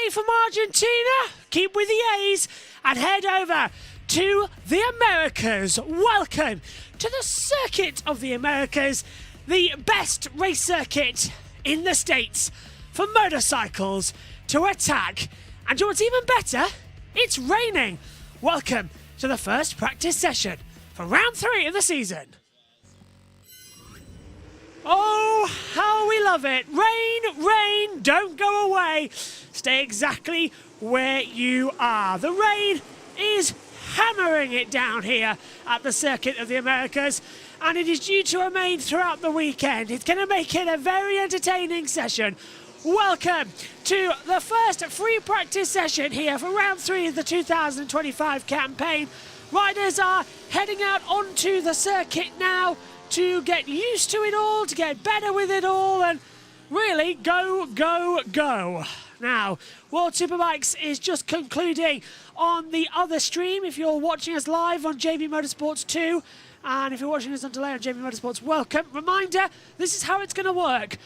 away from Argentina, keep with the A's, and head over to the Americas. Welcome to the Circuit of the Americas, the best race circuit in the States for motorcycles to attack. And you know what's even better? It's raining. Welcome to the first practice session for round 3 of the season. Oh, how we love it. Rain, rain, don't go away. Stay exactly where you are. The rain is hammering it down here at the Circuit of the Americas, and it is due to remain throughout the weekend. It's going to make it a very entertaining session. Welcome to the first free practice session here for round 3 of the 2025 campaign. Riders are heading out onto the circuit now to get used to it all, to get better with it all, and really go, go, go. Now, World Superbikes is just concluding on the other stream. If you're watching us live on JBMotorsports 2, and if you're watching us on delay on JBMotorsports, welcome. Reminder, this is how it's going to work.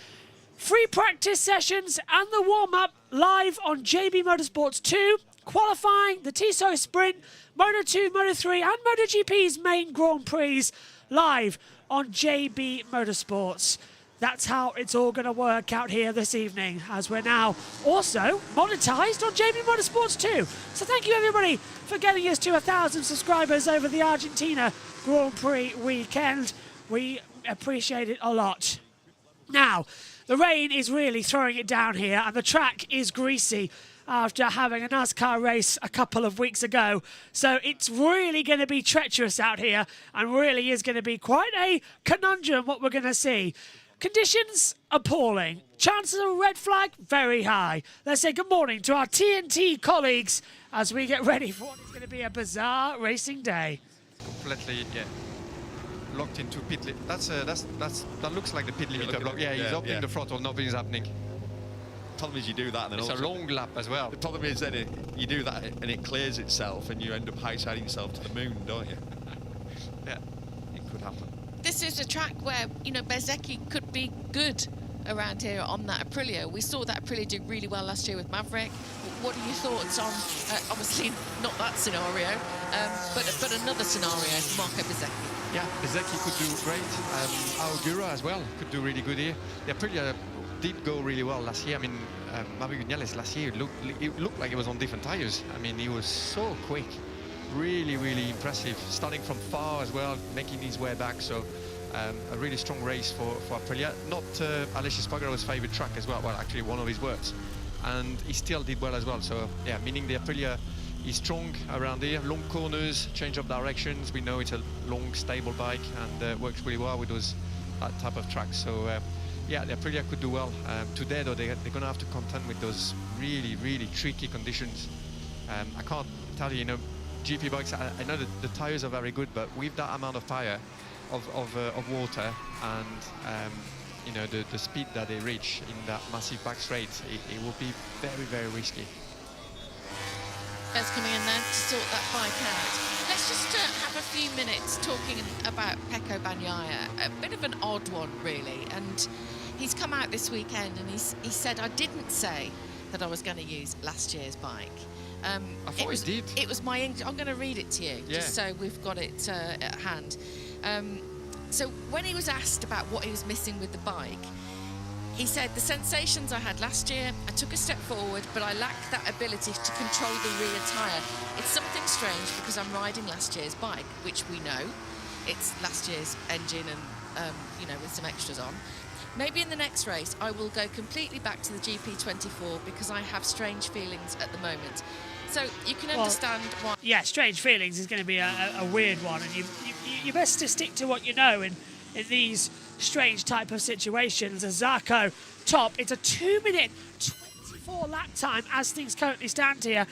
Free practice sessions and the warm-up live on JBMotorsports 2, qualifying, the TSO Sprint, Moto2, Moto3 and MotoGP's main Grand Prix live on JB Motorsports. That's how it's all going to work out here this evening, as we're now also monetized on JB Motorsports 2. So thank you everybody for getting us to 1,000 subscribers over the Argentina Grand Prix weekend. We appreciate it a lot. Now, the rain is really throwing it down here, and the track is greasy after having a NASCAR race a couple of weeks ago. So it's really going to be treacherous out here, and really is going to be quite a conundrum what we're going to see. Conditions appalling. Chances of a red flag very high. Let's say good morning to our TNT colleagues as we get ready for what is going to be a bizarre racing day. Completely, yeah, locked into pit. That looks like the pit limiter block. Yeah, he's opening the throttle, nothing is happening. The problem is you do that, and then it's also a long lap as well. The problem is that you do that and it clears itself, and you end up high-siding yourself to the moon, don't you? Yeah, it could happen. This is a track where, you know, Bezzecchi could be good around here on that Aprilia. We saw that Aprilia do really well last year with Maverick. What are your thoughts on, obviously not that scenario, but another scenario for Marco Bezzecchi? Yeah, Bezzecchi could do great. Augura as well could do really good here. The Aprilia did go really well last year. I mean, Marc Marquez last year it looked like he was on different tires. I mean, he was so quick. Really, really impressive. Starting from far as well, making his way back. So a really strong race for Aprilia. Not Aleix Espargaro's favourite track as well. Well, actually one of his worst. And he still did well as well. So yeah, meaning the Aprilia is strong around here. Long corners, change of directions. We know it's a long, stable bike and works really well with that type of tracks. So yeah, the Aprilia could do well. Today though, they're going to have to contend with those really, really tricky conditions. I can't tell you, you know, GP bikes, I know that the tires are very good, but with that amount of fire, of water, and you know, the speed that they reach in that massive back straight, it will be very, very risky. That's coming in there to sort that bike out. Let's just have a few minutes talking about Pecco Bagnaia. A bit of an odd one, really, and he's come out this weekend and he said, I didn't say that I was going to use last year's bike. I thought he did. It was my English. I'm going to read it to you, just so we've got it at hand. So when he was asked about what he was missing with the bike, he said, the sensations I had last year, I took a step forward, but I lack that ability to control the rear tyre. It's something strange because I'm riding last year's bike, which we know. It's last year's engine and, you know, with some extras on. Maybe in the next race, I will go completely back to the GP24 because I have strange feelings at the moment. So you can understand why. Yeah, strange feelings is going to be a weird one, and you best to stick to what you know in these strange type of situations. As Zarco top, it's a 2-minute 24 lap time as things currently stand here.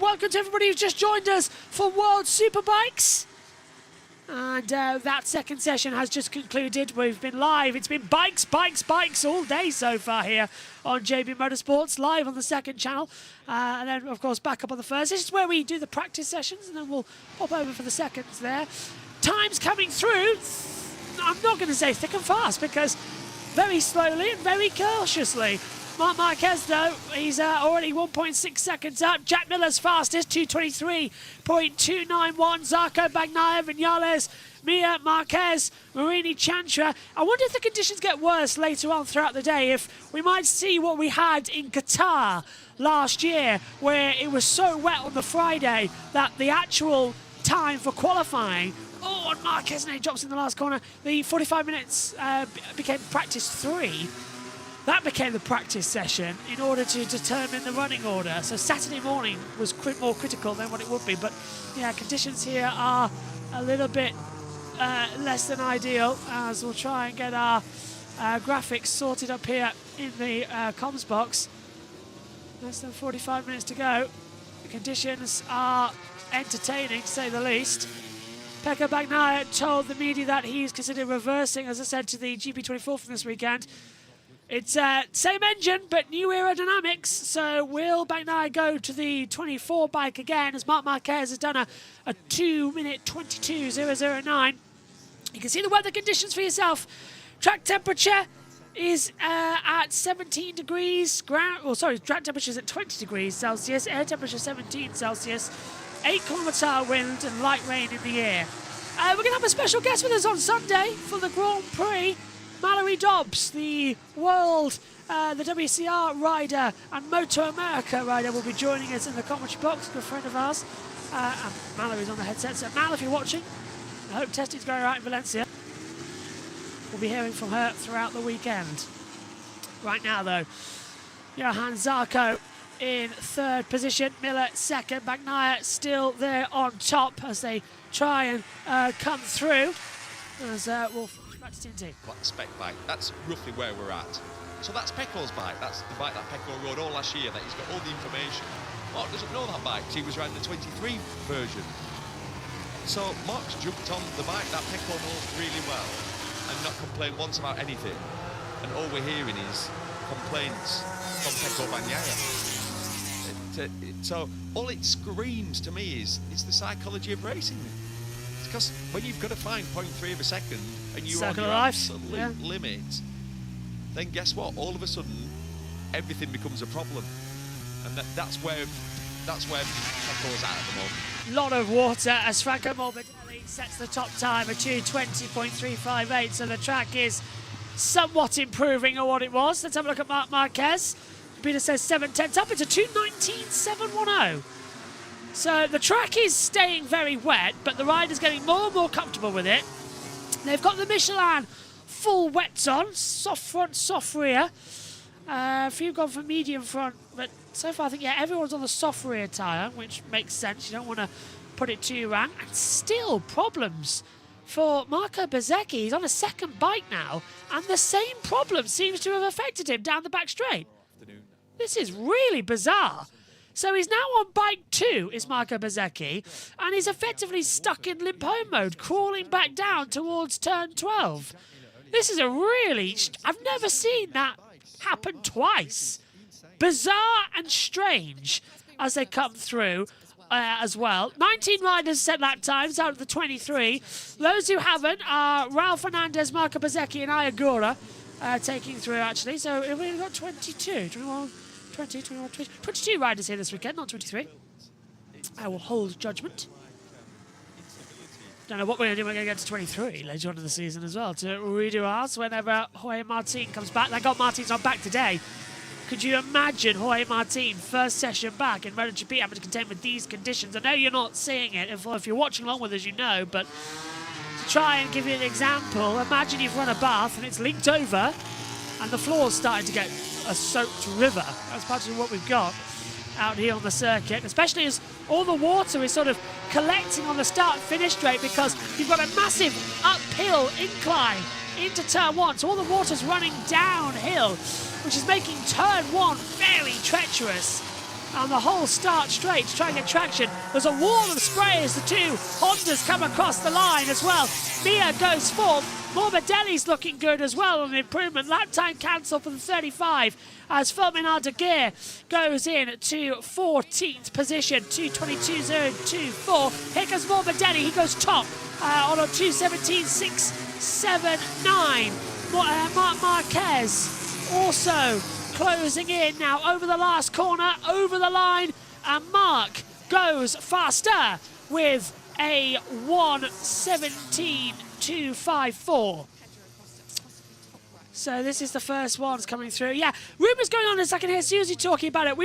Welcome to everybody who's just joined us for World Superbikes. And that second session has just concluded. We've been live. It's been bikes, bikes, bikes all day so far here on JB Motorsports, live on the second channel. And then, of course, back up on the first. This is where we do the practice sessions, and then we'll pop over for the seconds there. Times coming through. I'm not going to say thick and fast, because very slowly and very cautiously. Marc Marquez, though, he's already 1.6 seconds up. Jack Miller's fastest, 2:23.291. Zarco, Bagnaia, Vinales, Mia, Marquez, Marini, Chantra. I wonder if the conditions get worse later on throughout the day, if we might see what we had in Qatar last year, where it was so wet on the Friday that the actual time for qualifying, and Marquez nearly drops in the last corner. The 45 minutes became practice 3. That became the practice session in order to determine the running order. So Saturday morning was more critical than what it would be. But yeah, conditions here are a little bit less than ideal, as we'll try and get our graphics sorted up here in the comms box. Less than 45 minutes to go. The conditions are entertaining, to say the least. Pecco Bagnaia told the media that he's considering reversing, as I said, to the GP24 from this weekend. It's same engine, but new aerodynamics. So will Bagnaia go to the 24 bike again, as Marc Marquez has done a 2-minute 22.009. You can see the weather conditions for yourself. Track temperature is at 17 degrees. Track temperature is at 20 degrees Celsius. Air temperature 17 Celsius. 8-kilometre wind and light rain in the air. We're going to have a special guest with us on Sunday for the Grand Prix. Mallory Dobbs, the world, the WCR rider and Moto America rider, will be joining us in the commentary box. A good friend of ours. And Mallory's on the headset. So Mal, if you're watching, I hope testing's going right in Valencia. We'll be hearing from her throughout the weekend. Right now, though, Johan Zarco in 3rd position, Miller 2nd, Bagnaia still there on top as they try and come through. As we'll back to TNT. What spec bike? That's roughly where we're at. So that's Pecco's bike. That's the bike that Pecco rode all last year. That he's got all the information. Mark doesn't know that bike. He was riding the 23 version. So Mark's jumped on the bike that Pecco knows really well and not complained once about anything. And all we're hearing is complaints from Pecco Bagnaia. So all it screams to me is it's the psychology of racing. It's because when you've got to find 0.3 of a second and you're on your absolute limit, then guess what? All of a sudden, everything becomes a problem, and that's where Pecco's at the moment. Lot of water as Franco Morbidelli sets the top time at 2:20.358. So the track is somewhat improving on what it was. Let's have a look at Marc Marquez. Peter says 7/10 up. It's a 2:19.710. So the track is staying very wet, but the rider's getting more and more comfortable with it. They've got the Michelin full wets on, soft front, soft rear. A few gone for medium front, but so far I think everyone's on the soft rear tyre, which makes sense. You don't want to put it too wrong. And still problems for Marco Bezzecchi. He's on a 2nd bike now, and the same problem seems to have affected him down the back straight. This is really bizarre. So he's now on bike 2, is Marco Bezzecchi, and he's effectively stuck in limp home mode, crawling back down towards turn 12. This is I've never seen that happen twice. Bizarre and strange as they come through as well. 19 riders set lap times out of the 23. Those who haven't are Ralph Fernandez, Marco Bezzecchi, and Ayagura taking through, actually. So we've only got 22, 21, 20, 21, 20, 22 riders here this weekend, not 23. I will hold judgment. Don't know what we're going to do. We're going to get to 23 later on in the season as well to redo ours whenever Jorge Martin comes back. They got Martin's on back today. Could you imagine Jorge Martin first session back in MotoGP having to contend with these conditions? I know you're not seeing it. If you're watching along with us, you know, but to try and give you an example, imagine you've run a bath and it's leaked over and the floor's starting to get a soaked river. That's partially what we've got out here on the circuit, especially as all the water is sort of collecting on the start-finish straight because you've got a massive uphill incline into turn 1, so all the water's running downhill, which is making turn 1 very treacherous. And the whole start straight to try and get traction. There's a wall of spray as the two Hondas come across the line as well. Mia goes 4th. Morbidelli's looking good as well on an improvement. Lap time cancelled for the 35 as Fulminal de Geer goes in to 14th position, 2:22.024. Here comes Morbidelli. He goes top on a 2:17.679. Marc Marquez also closing in now over the last corner, over the line, and Marc goes faster with a 1:17.254. So this is the first ones coming through. Yeah, rumours going on as I can hear Susie talking about it.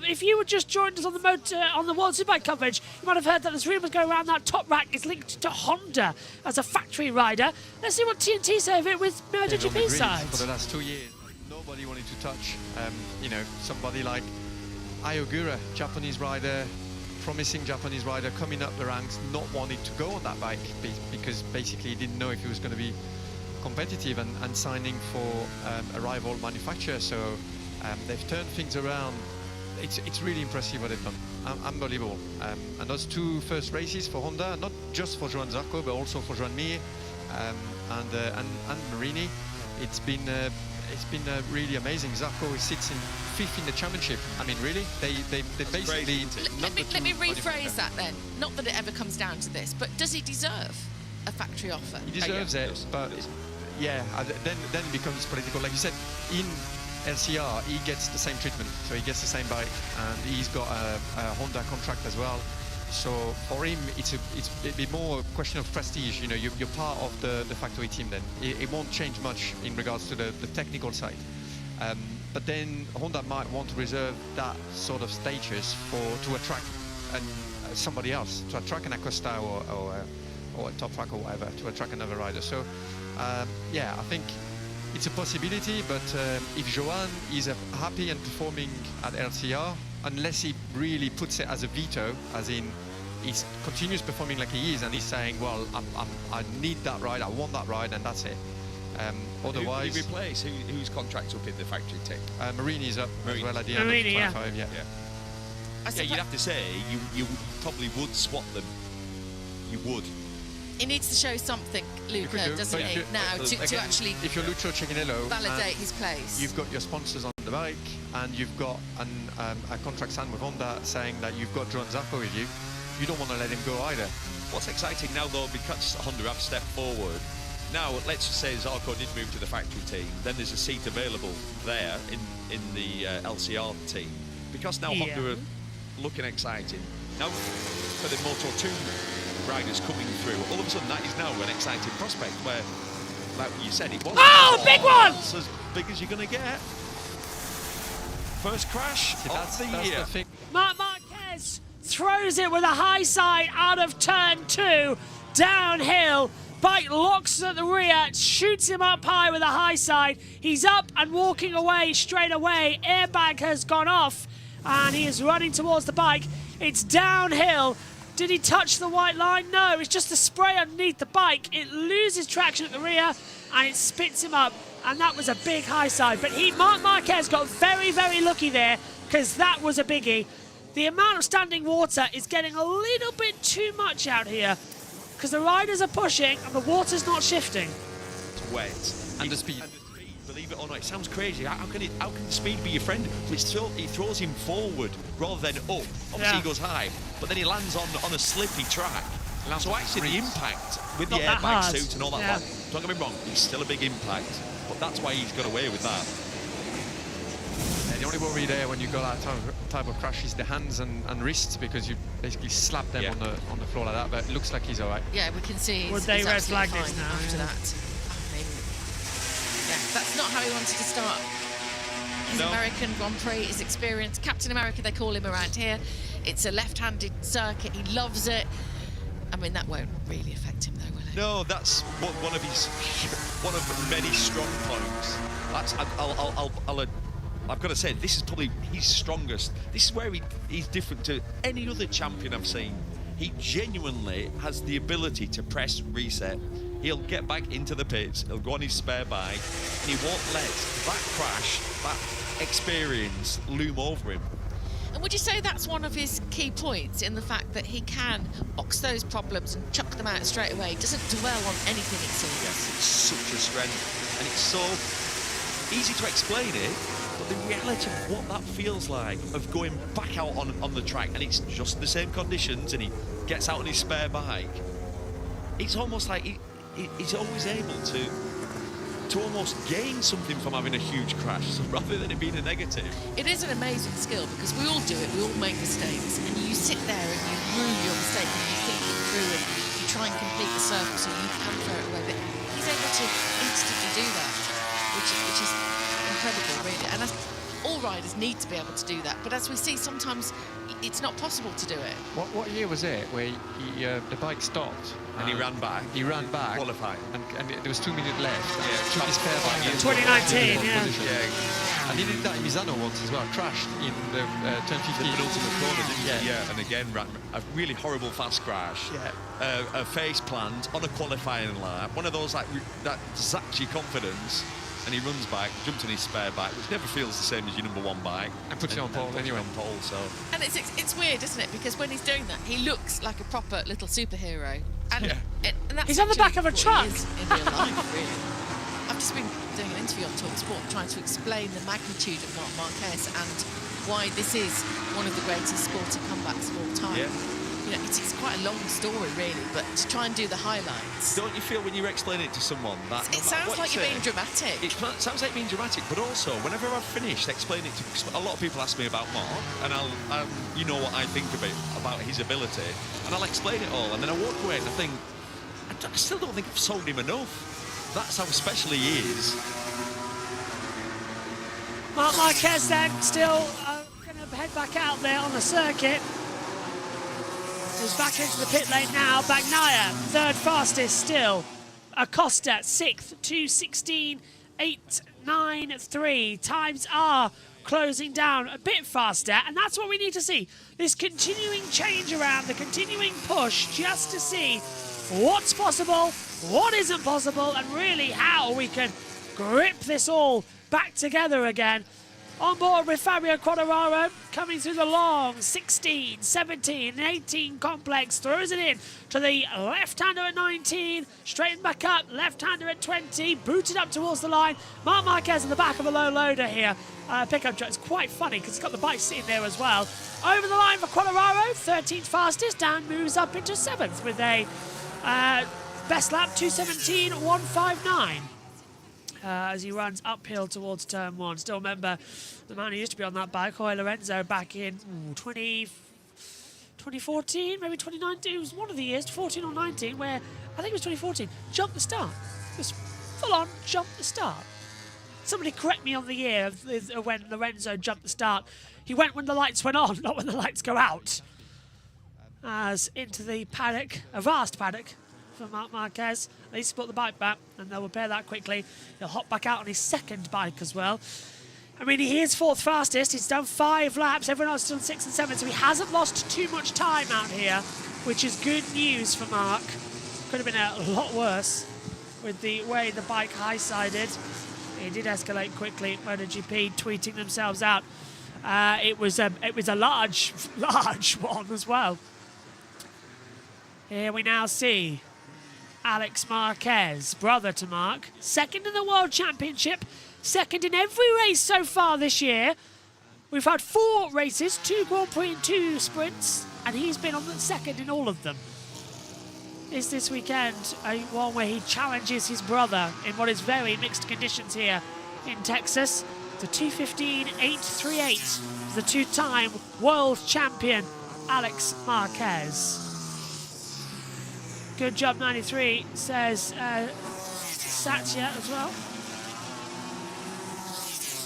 If you had just joined us on the World Superbike coverage, you might have heard that there's rumours going around that Top Rack is linked to Honda as a factory rider. Let's see what TNT say of it with MotoGP side. For the last 2 years, nobody wanted to touch, you know, somebody like Ayogura, Japanese rider, promising Japanese rider coming up the ranks, not wanting to go on that bike because basically he didn't know if he was going to be competitive and signing for a rival manufacturer. So they've turned things around. It's really impressive what they've done. Unbelievable. And those 2 first races for Honda, not just for Joan Zarco but also for Joan Mir and Marini. It's been really amazing. Zarco sits in 5th in the championship. I mean, really, they basically. Let me rephrase that then. Not that it ever comes down to this, but does he deserve a factory offer? He deserves it, but yeah, then it becomes political. Like you said, in LCR, he gets the same treatment, so he gets the same bike, and he's got a Honda contract as well. So for him, it's a bit more a question of prestige. You know, you're part of the factory team. Then it won't change much in regards to the technical side. But then Honda might want to reserve that sort of status to attract somebody else, to attract an Acosta or a Top Rack or whatever, to attract another rider. So yeah, I think it's a possibility. But if Joan is happy and performing at LCR, unless he really puts it as a veto, as in he continues performing like he is, and he's saying, well, I need that ride, I want that ride, and that's it. Otherwise, who do you replace? Whose contract's up in the factory team? Marini's up as well at the end Marini, of 25. Yeah. Yeah, you'd have to say you probably would swap them. You would. He needs to show something, Luca, doesn't he, now, to actually if you're Lucio Cecchinello, validate his place. You've got your sponsors on the bike, and you've got a contract signed with Honda saying that you've got Joan Zarco with you. You don't want to let him go either. What's exciting now, though, because Honda have stepped forward, now let's just say Zarco did move to the factory team, then there's a seat available there in the LCR team. Because now Honda are looking exciting. Now, for the Moto2 riders coming through, all of a sudden that is now an exciting prospect where, like you said, it wasn't big one! as big as you're going to get. First crash of the year. The thing. Marc Marquez throws it with a high side out of turn 2, downhill. Bike locks at the rear, shoots him up high with a high side. He's up and walking away straight away. Airbag has gone off, and he is running towards the bike. It's downhill. Did he touch the white line? No, it's just a spray underneath the bike. It loses traction at the rear, and it spits him up. And that was a big high side. But Marc Marquez got very, very lucky there, because that was a biggie. The amount of standing water is getting a little bit too much out here, because the riders are pushing and the water's not shifting. It's wet. And the speed. Believe it or not, it sounds crazy. How can speed be your friend? It throws him forward rather than up. Obviously he goes high, but then he lands on a slippy track. So actually the impact with the airbag suit and all that, don't get me wrong, it's still a big impact, but that's why he's got away with that. Yeah, the only worry there when you got that type of crash is the hands and wrists, because you basically slap them on the floor like that, but it looks like he's all right. Yeah, we can see Would they red flag fine this now? after that. I mean, yeah, that's not how he wanted to start his American Grand Prix, his experience. Captain America, they call him around here. It's a left-handed circuit. He loves it. I mean, that won't really affect him, though, will it? No, that's one of many strong points. I've got to say, this is probably his strongest. This is where he's different to any other champion I've seen. He genuinely has the ability to press reset. He'll get back into the pits, he'll go on his spare bike, and he won't let that crash, that experience loom over him. And would you say that's one of his key points, in the fact that he can box those problems and chuck them out straight away? He doesn't dwell on anything, it seems. Yes, it's such a strength, and it's so easy to explain it, but the reality of what that feels like, of going back out on the track, and it's just the same conditions, and he gets out on his spare bike, it's almost like he's always able to to almost gain something from having a huge crash, so rather than it being a negative. It is an amazing skill because we all do it, we all make mistakes, and you sit there and you rue your mistake and you think it through and you try and complete the circle so you can throw it away. But he's able to instantly do that, which is incredible, really. And all riders need to be able to do that, but as we see, sometimes it's not possible to do it. What year was it where the bike stopped? And he ran back. He ran back. Qualifying. And there was 2 minutes left. Yeah, took his spare bike. 2019, yeah. Yeah. And he did that in Misano once as well. Crashed in the turn 15. The penultimate corner, didn't he? Yeah. Yeah, and again ran a really horrible fast crash. Yeah. A face plant on a qualifying lap. One of those like that zaps your confidence. And he runs back, jumped on his spare bike, which never feels the same as your number one bike. And puts it on pole anyway. So. And it's weird, isn't it? Because when he's doing that, he looks like a proper little superhero. And, Yeah. and that's He's on the back of a what he truck. is in real life, really. I've just been doing an interview on TalkSport trying to explain the magnitude of Marc Marquez and why this is one of the greatest sporting comebacks of all time. Yeah. You know, it's quite a long story, really, but to try and do the highlights. Don't you feel when you're explaining it to someone that... It sounds like you're being dramatic. It sounds like being dramatic, but also, whenever I've finished explaining it to... A lot of people ask me about Marc, and you know what I think of it, about his ability, and I'll explain it all, and then I walk away and I think, I still don't think I've sold him enough. That's how special he is. Marc Marquez then still going to head back out there on the circuit. He's back into the pit lane now. Bagnaia, third fastest still. Acosta, sixth, 2:16.893. Times are closing down a bit faster, and that's what we need to see. This continuing change around, the continuing push, just to see what's possible, what isn't possible, and really how we can grip this all back together again. On board with Fabio Quartararo, coming through the long 16, 17, and 18 complex, throws it in to the left-hander at 19, straightened back up, left-hander at 20, booted up towards the line. Marc Marquez in the back of a low loader here. Pickup truck. It's quite funny because he's got the bike sitting there as well. Over the line for Quartararo, 13th fastest, and moves up into 7th with a best lap 2:17.159. As he runs uphill towards turn 1. Still remember the man who used to be on that bike, Jorge Lorenzo, back in 2014, maybe 2019. It was one of the years, 14 or 19, where I think it was 2014. Jumped the start. Just full on jumped the start. Somebody correct me on the year of when Lorenzo jumped the start. He went when the lights went on, not when the lights go out. As into the paddock, a vast paddock for Marc Marquez. At least put the bike back, and they'll repair that quickly. He'll hop back out on his second bike as well. I mean, he is 4th fastest. He's done 5 laps. Everyone else has done 6 and 7, so he hasn't lost too much time out here, which is good news for Marc. Could have been a lot worse with the way the bike high-sided. It did escalate quickly. MotoGP tweeting themselves out. It was a large one as well. Here we now see Alex Marquez, brother to Marc, second in the World Championship, second in every race so far this year. We've had 4 races, 2 Grand Prix and 2 sprints, and he's been on the second in all of them. Is this weekend one where he challenges his brother in what is very mixed conditions here in Texas? The 2:15.838, the 2-time world champion Alex Marquez. Good job, 93, says Satya as well.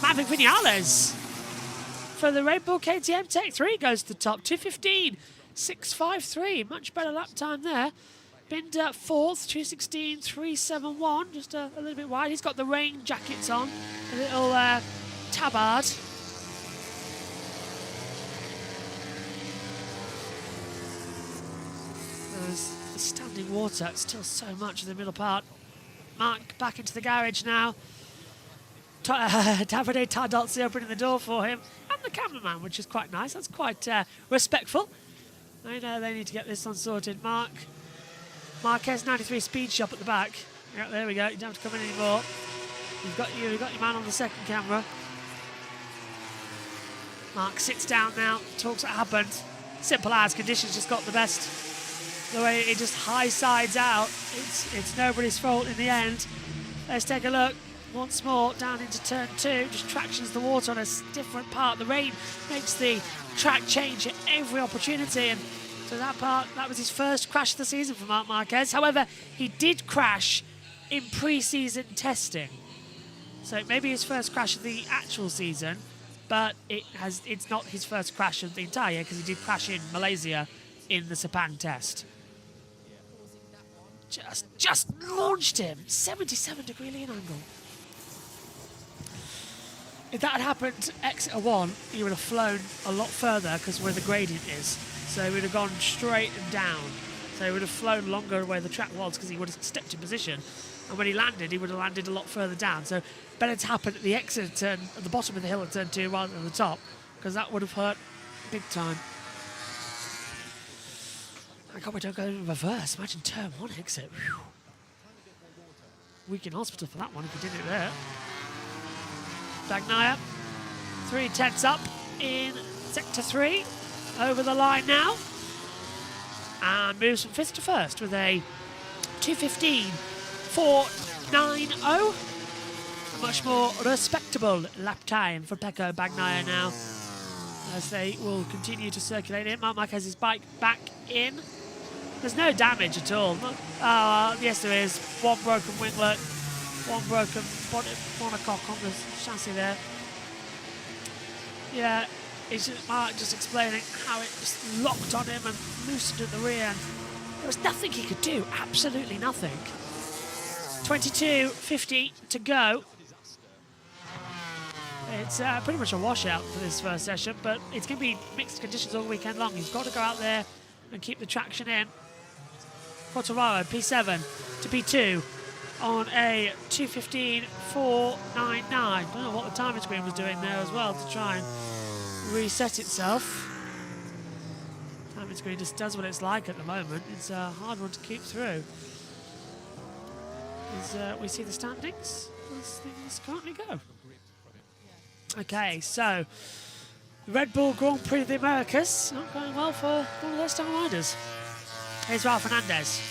Maverick Vinales for the Red Bull KTM Tech 3 goes to the top. 2:15.653, much better lap time there. Binder 4th, 2:16.371, just a little bit wide. He's got the rain jackets on, a little tabard. There's standing water, still so much in the middle part. Marc back into the garage now. Davide Tardozzi opening the door for him, and the cameraman, which is quite nice. That's quite respectful. I know they need to get this one sorted. Marquez 93 speed shop at the back. Yeah, there we go. You don't have to come in anymore. You've got your man on the second camera. Marc sits down now. Talks what happened. Simple as conditions just got the best. The way it just high sides out, it's nobody's fault in the end. Let's take a look. once more down into turn 2, just tractions the water on a different part. The rain makes the track change at every opportunity, and so that was his first crash of the season for Marc Marquez. However, he did crash in pre-season testing, so it may be his first crash of the actual season, but it's not his first crash of the entire year, because he did crash in Malaysia in the Sepang test. Just launched him, 77-degree lean angle. If that had happened exit 1, he would have flown a lot further because where the gradient is. So he would have gone straight and down. So he would have flown longer where the track was because he would have stepped in position. And when he landed, he would have landed a lot further down. So better to happen at the exit turn, at the bottom of the hill at turn 2 rather than the top, because that would have hurt big time. I can't wait to go in reverse. Imagine turn 1 exit. Whew. Week in hospital for that one if he did it there. Bagnaia, 3/10 up in sector 3, over the line now, and moves from 5th to 1st with a 2:15.490. A much more respectable lap time for Pecco Bagnaia now, as they will continue to circulate in. Marc Marquez's bike back in. There's no damage at all. Yes, there is. One broken winglet, one broken monocoque on the chassis there. Yeah, it's just Marc just explaining how it just locked on him and loosened at the rear end. There was nothing he could do, absolutely nothing. 22:50 to go. It's pretty much a washout for this first session, but it's going to be mixed conditions all weekend long. He's got to go out there and keep the traction in. Quartararo, P7 to P2 on a 2:15.499. I don't know what the timing screen was doing there as well to try and reset itself. Timing screen just does what it's like at the moment. It's a hard one to keep through. As we see the standings as things currently go. Okay, so the Red Bull Grand Prix of the Americas not going well for one of their star riders. Here's Raul Fernandez,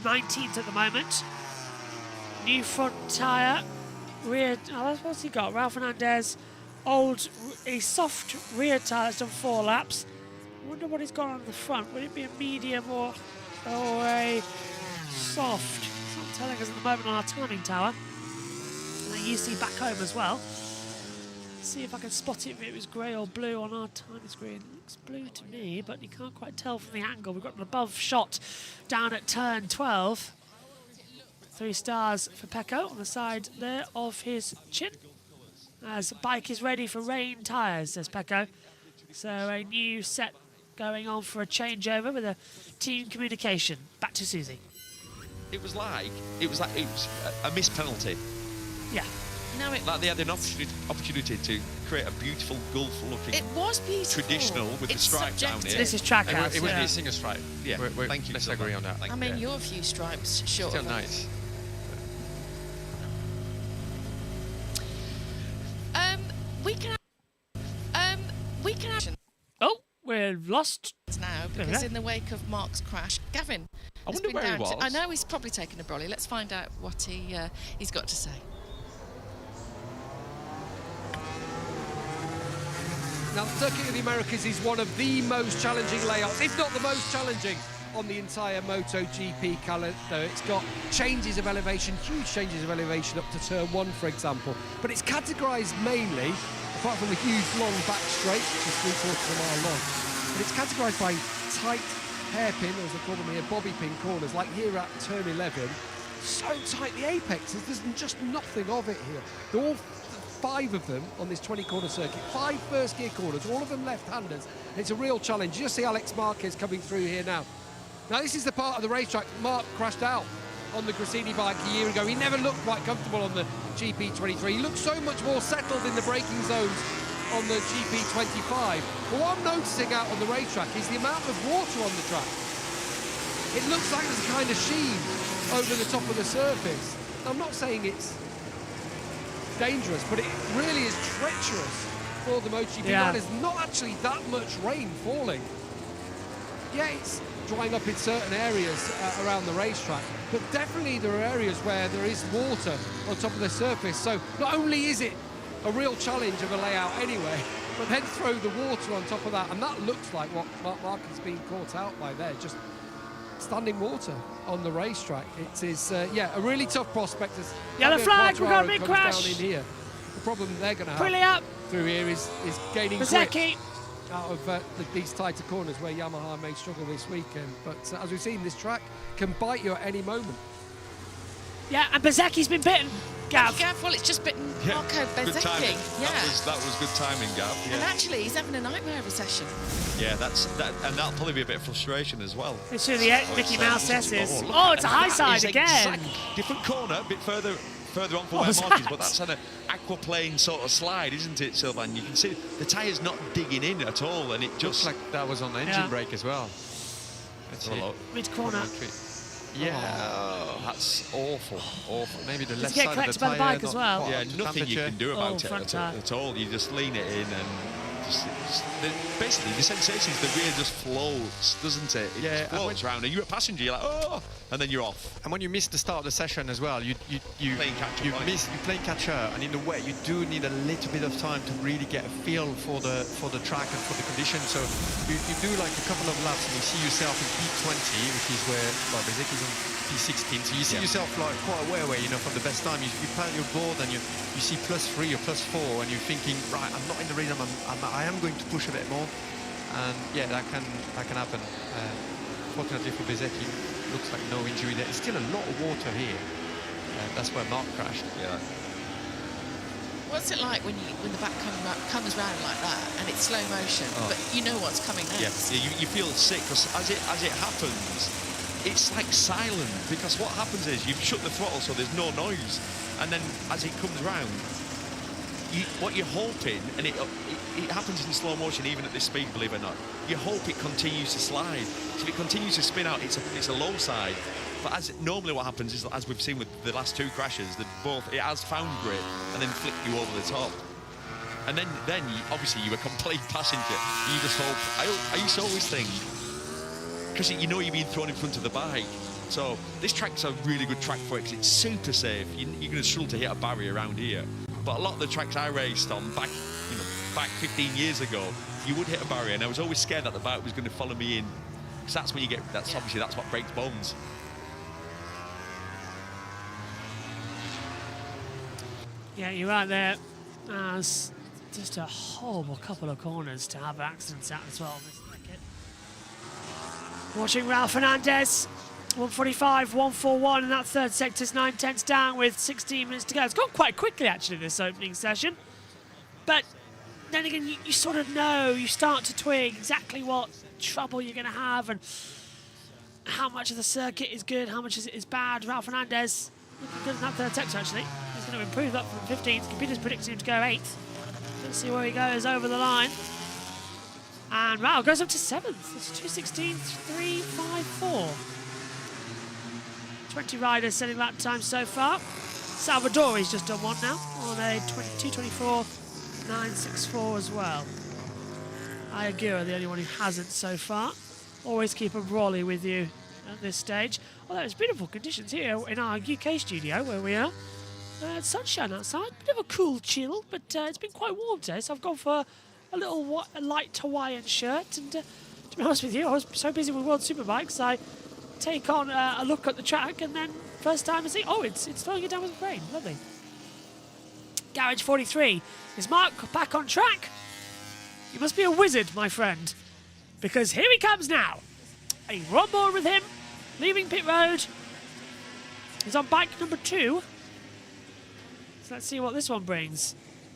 19th at the moment. New front tyre, rear. Oh, what's he got? Raul Fernandez, a soft rear tyre that's done 4 laps. I wonder what he's got on the front. Would it be a medium or a soft? It's not telling us at the moment on our timing tower. And then you see back home as well. See if I can spot it if it was grey or blue on our timing screen. It looks blue to me, but you can't quite tell from the angle. We've got an above shot down at turn 12. 3 stars for Pecco on the side there of his chin. As the bike is ready for rain tyres, says Pecco. So a new set going on for a changeover with a team communication. Back to Susie. It was like a missed penalty. Yeah. No, like they had an opportunity to create a beautiful Gulf-looking. It was beautiful. Traditional with the stripe down here. This is track house. It was missing a stripe. Yeah. Thank you. Let's agree on that. I mean, you're a few stripes short. Still of nice. We can. Oh, we're lost Now, because in the wake of Marc's crash, Gavin. I wonder where he was. I know he's probably taken a brolly. Let's find out what he's got to say. Now, the Circuit of the Americas is one of the most challenging layouts, if not the most challenging, on the entire MotoGP calendar. It's got changes of elevation, huge changes of elevation up to turn 1, for example. But it's categorised mainly, apart from the huge long back straight, which is 3/4 of a mile long, but it's categorised by tight hairpin, as they call them here, bobby pin corners, like here at turn 11. So tight, the apexes, there's just nothing of it here. They're all 5 of them on this 20-corner circuit, 5 first gear corners, all of them left-handers. It's a real challenge. You just see Alex Marquez coming through here now. Now, this is the part of the racetrack Marc crashed out on the Grassini bike a year ago. He never looked quite comfortable on the GP23. He looked so much more settled in the braking zones on the GP25. But what I'm noticing out on the racetrack is the amount of water on the track. It looks like there's a kind of sheen over the top of the surface. I'm not saying it's dangerous, but it really is treacherous for the MotoGP riders. Not actually that much rain falling. yeah, it's drying up in certain areas around the racetrack, but definitely there are areas where there is water on top of the surface. So not only is it a real challenge of a layout anyway, but then throw the water on top of that, and that looks like what Marc Marquez has been caught out by there, just standing water on the racetrack. It is, yeah, a really tough prospect. Yellow flag, we've got a big crash. Down in here. The problem they're going to have Pretty up. through here is gaining Bezzecchi. grip out of these tighter corners where Yamaha may struggle this weekend. But as we've seen, this track can bite you at any moment. Yeah, and Bezzecchi's been bitten. Gav. Gav, well, it's just bitten Marco Good timing. Bezzecchi. Yeah. That was good timing, Gav. And actually, he's having a nightmare of a session. Yeah, and that'll probably be a bit of frustration as well. It's through the Mickey Mouse S's. Look, Oh, it's a and high that side is again. Different corner, a bit further on from What where was Mark is, that? but that's an aquaplane sort of slide, isn't it, Sylvan? You can see the tyre's not digging in at all, and it just Looks like that was on the engine brake as well. Let's see. Mid corner. Yeah. Oh, that's awful, awful. Maybe the Does left it get side of collected the by the tyre bike as not well? quite Yeah, up to nothing you temperature. can do about it front tire. at all. You just lean it in and basically the sensation is the rear just floats, doesn't it? It just floats around, and you're a passenger, you're like, oh, and then you're off. And when you miss the start of the session as well, you play catcher, and in a way you do need a little bit of time to really get a feel for the track and for the conditions. So you do like a couple of laps and you see yourself in P20, which is where Bezzecchi's on P16. So you see yourself like quite a way away, you know, from the best time. You pan your board and you see +3 or +4, and you're thinking, right, I'm not in the rhythm. I am going to push a bit more, and yeah, that can happen. Fortunately for Bezzecchi, looks like no injury there. There's still a lot of water here. That's where Marc crashed. Yeah. What's it like when the back comes round like that and it's slow motion, but you know what's coming next? Yeah, you feel sick because as it happens, it's like silent, because what happens is you've shut the throttle so there's no noise, and then as it comes round, what you're hoping, and it happens in slow motion even at this speed, believe it or not, you hope it continues to slide. So if it continues to spin out, it's a low side. But normally what happens is, as we've seen with the last two crashes, that it has found grip and then flicked you over the top. And then obviously you're a complete passenger. You just hope, I used to always think, because you know you're being thrown in front of the bike. So this track's a really good track for it, because it's super safe. You're going to struggle to hit a barrier around here. But a lot of the tracks I raced on back 15 years ago, you would hit a barrier, and I was always scared that the bike was going to follow me in, because that's when you get. Obviously that's what breaks bones. Yeah, you're right there. It's just a horrible couple of corners to have accidents at as well. Watching Raul Fernandez, 145, 141 in that third sector's 9/10 down with 16 minutes to go. It's gone quite quickly actually this opening session, but then again you sort of know, you start to twig exactly what trouble you're going to have and how much of the circuit is good, how much is bad. Raul Fernandez looking good in that third sector actually. He's going to improve that from 15th. Computers predicting him to go 8th. Let's see where he goes over the line. And Raul goes up to 7th. It's 2:16.354. 20 riders setting lap time so far. Salvadori's just done one now on a 2:24.964 as well. Ayagura, the only one who hasn't so far. Always keep a brolly with you at this stage. Although it's beautiful conditions here in our UK studio where we are. Sunshine outside, bit of a cool chill, but it's been quite warm today, so I've gone for a little light Hawaiian shirt. And to be honest with you, I was so busy with World Superbikes, I take on a look at the track, and then first time I see, oh, it's throwing it down with rain. Lovely. Garage 43. Is Marc back on track? You must be a wizard, my friend, because here he comes now. And we're on board with him, leaving pit road. He's on bike number 2. So let's see what this one brings.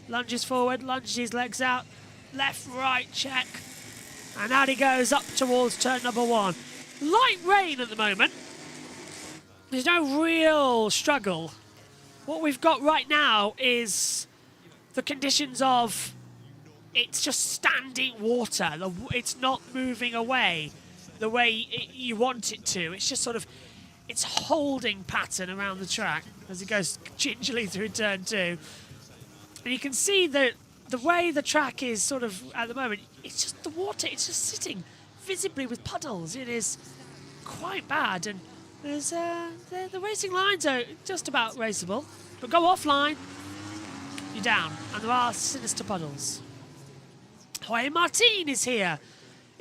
Lunges forward, lunges his legs out, left, right, check. And out he goes up towards turn number 1. Light rain at the moment. There's no real struggle. What we've got right now is the conditions of it's just standing water. It's not moving away the way you want it to. It's just sort of, it's holding pattern around the track as it goes gingerly through turn 2. And you can see that the way the track is sort of at the moment, it's just the water, it's just sitting visibly with puddles. It is quite bad, and there's the racing lines are just about raceable, but go offline, you're down, and there are sinister puddles. Jorge Martin is here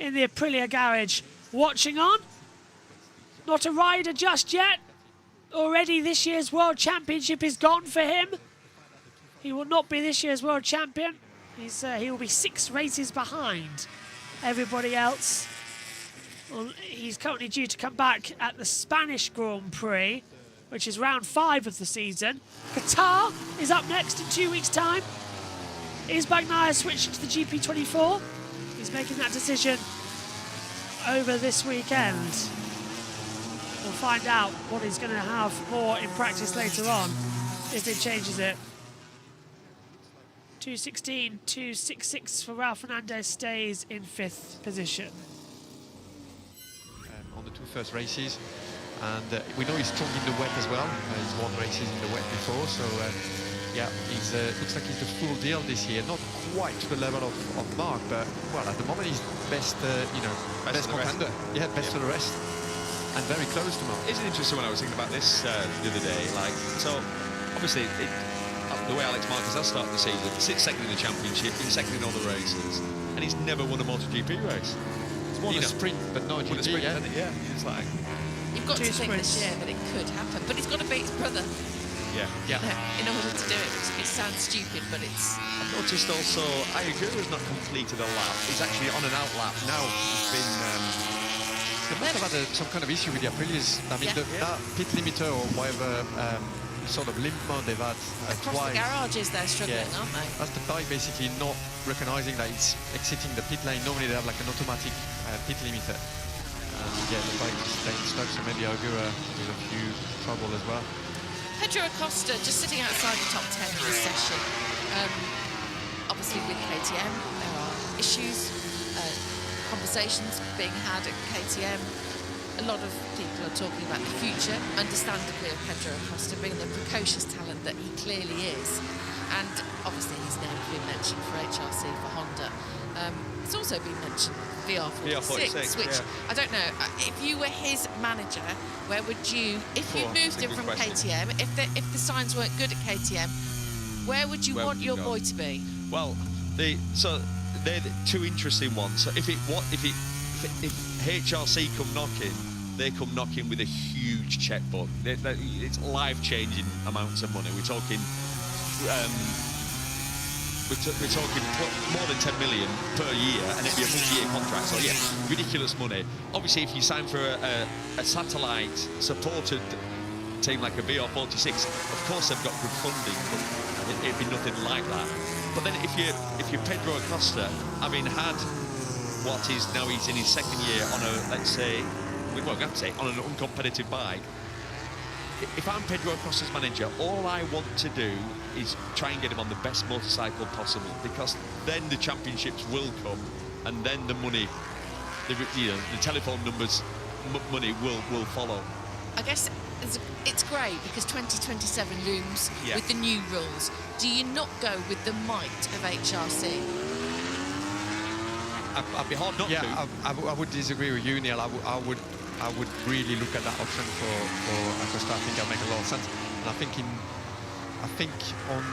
in the Aprilia garage, watching on. Not a rider just yet. Already this year's World Championship is gone for him. He will not be this year's World Champion. He will be 6 races behind everybody else. Well, he's currently due to come back at the Spanish Grand Prix, which is round 5 of the season. Qatar is up next in 2 weeks' time. Is Bagnaia switching to the GP24? He's making that decision over this weekend. We'll find out what he's going to have more in practice later on, if it changes it. 2:16, 2:66 for Raul Fernandez, stays in 5th position. On the 2 first races, and we know he's strong in the wet as well. He's won races in the wet before, so yeah, he's looks like he's the full deal this year. Not quite to the level of Marc, but well, at the moment he's best, best contender. Yeah, best for the rest, and very close to Marc. Isn't it interesting when I was thinking about this the other day? Like, so obviously the way Alex Marquez has started the season, sits second in the championship, been second in all the races, and he's never won a MotoGP race. He's won a sprint, but not a GP. Yeah, it's like you've got to think this year that it could happen, but he's got to beat his brother. Yeah. In order to do it. It sounds stupid, but it's... I've noticed also, Ayagura's not completed a lap. He's actually on an out lap now. He's been... They might have had some kind of issue with the Aprilias. I mean, that pit limiter or whatever sort of limp mode they've had across twice. the garages, they're struggling, aren't they? That's the bike basically not recognizing that it's exiting the pit lane. Normally they have like an automatic pit limiter. Yeah, the bike is staying stuck, so maybe Ayagura with a few trouble as well. Pedro Acosta just sitting outside the top 10 in this session. Obviously with KTM, there are issues, conversations being had at KTM. A lot of people are talking about the future, understandably, of Pedro Acosta being the precocious talent that he clearly is. And obviously his name has been mentioned for HRC, for Honda. It's also been mentioned VR46, which I don't know, if you were his manager, where would you, if you moved him from KTM, if the signs weren't good at KTM, where would you want your boy to be? Well, they're the 2 interesting ones. So if HRC come knocking, they come knocking with a huge checkbook. It's life-changing amounts of money. We're talking. We're talking more than 10 million per year, and it'd be a multi-year contract. So yeah, ridiculous money. Obviously, if you sign for a satellite-supported team like a VR46, of course they've got good funding, but it'd be nothing like that. But then if you're Pedro Acosta, having had what is now, he's in his 2nd year on a, let's say, well, I'm going to say on an uncompetitive bike. If I'm Pedro Acosta's manager, all I want to do is try and get him on the best motorcycle possible, because then the championships will come, and then the money, the telephone numbers, money will follow. I guess it's great because 2027 looms with the new rules. Do you not go with the might of HRC? I'd be hard not to. Yeah, I would disagree with you, Neil. I would really look at that option for Acosta. I think that'll make a lot of sense. And I think on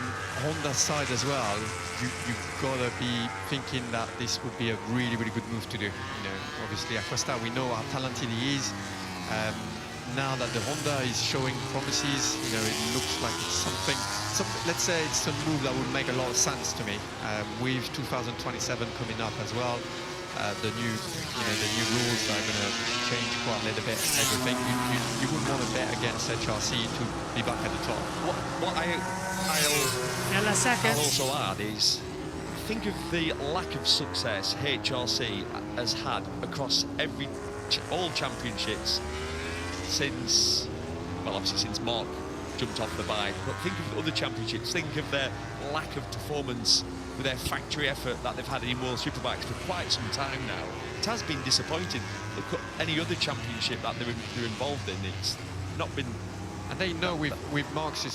Honda's side as well, you've got to be thinking that this would be a really, really good move to do. Obviously Acosta, we know how talented he is. Now that the Honda is showing promises, it looks like it's something. Let's say it's a move that would make a lot of sense to me. With 2027 coming up as well. The new rules are going to change quite a little bit. Everything you wouldn't want to bet against HRC to be back at the top. What I'll also add is, think of the lack of success HRC has had across all championships since, well, obviously since Marc jumped off the bike. But think of other championships. Think of their lack of performance with their factory effort that they've had in World Superbikes for quite some time now. It has been disappointing. Look at any other championship that they're involved in, it's not been And they know with Marc's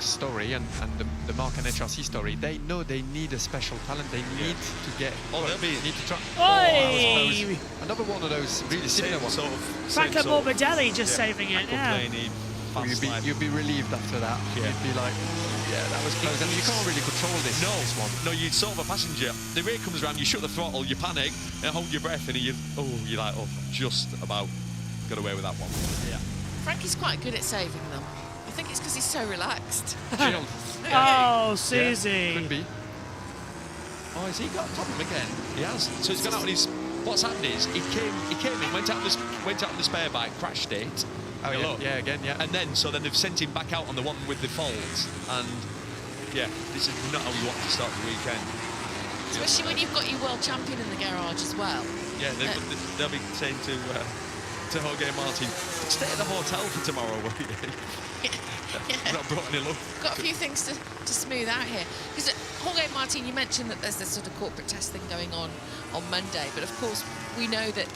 story and the Marc and HRC story, they know they need a special talent. They need to get. Oh, they'll be. Need to try. Oi! I suppose another one of those really similar ones. Sort of, Franco Morbidelli just saving it. Yeah. You'd be relieved after that. Yeah. You'd be like, yeah, that was close. And you can't really control this. No, this one. no, you'd sort of a passenger. The rear comes around, you shut the throttle, you panic, and hold your breath, and you're like, oh, just about got away with that one. Yeah. Frankie's quite good at saving them. I think it's because he's so relaxed. Chilled. Oh, Susie. Yeah, could be. Oh, has he got a problem again? He has. So he's gone out on his. What's happened is he came in, went out on the spare bike, crashed it. Oh yeah, again, yeah. And then they've sent him back out on the one with the faults, and yeah, this is not how we want to start the weekend. Especially when you've got your world champion in the garage as well. Yeah, they'll be saying to Jorge Martin, stay at the hotel for tomorrow, will you? Yeah. Not brought any luck. Got a few things to smooth out here. Because Jorge Martin, you mentioned that there's this sort of corporate test thing going on Monday, but of course we know that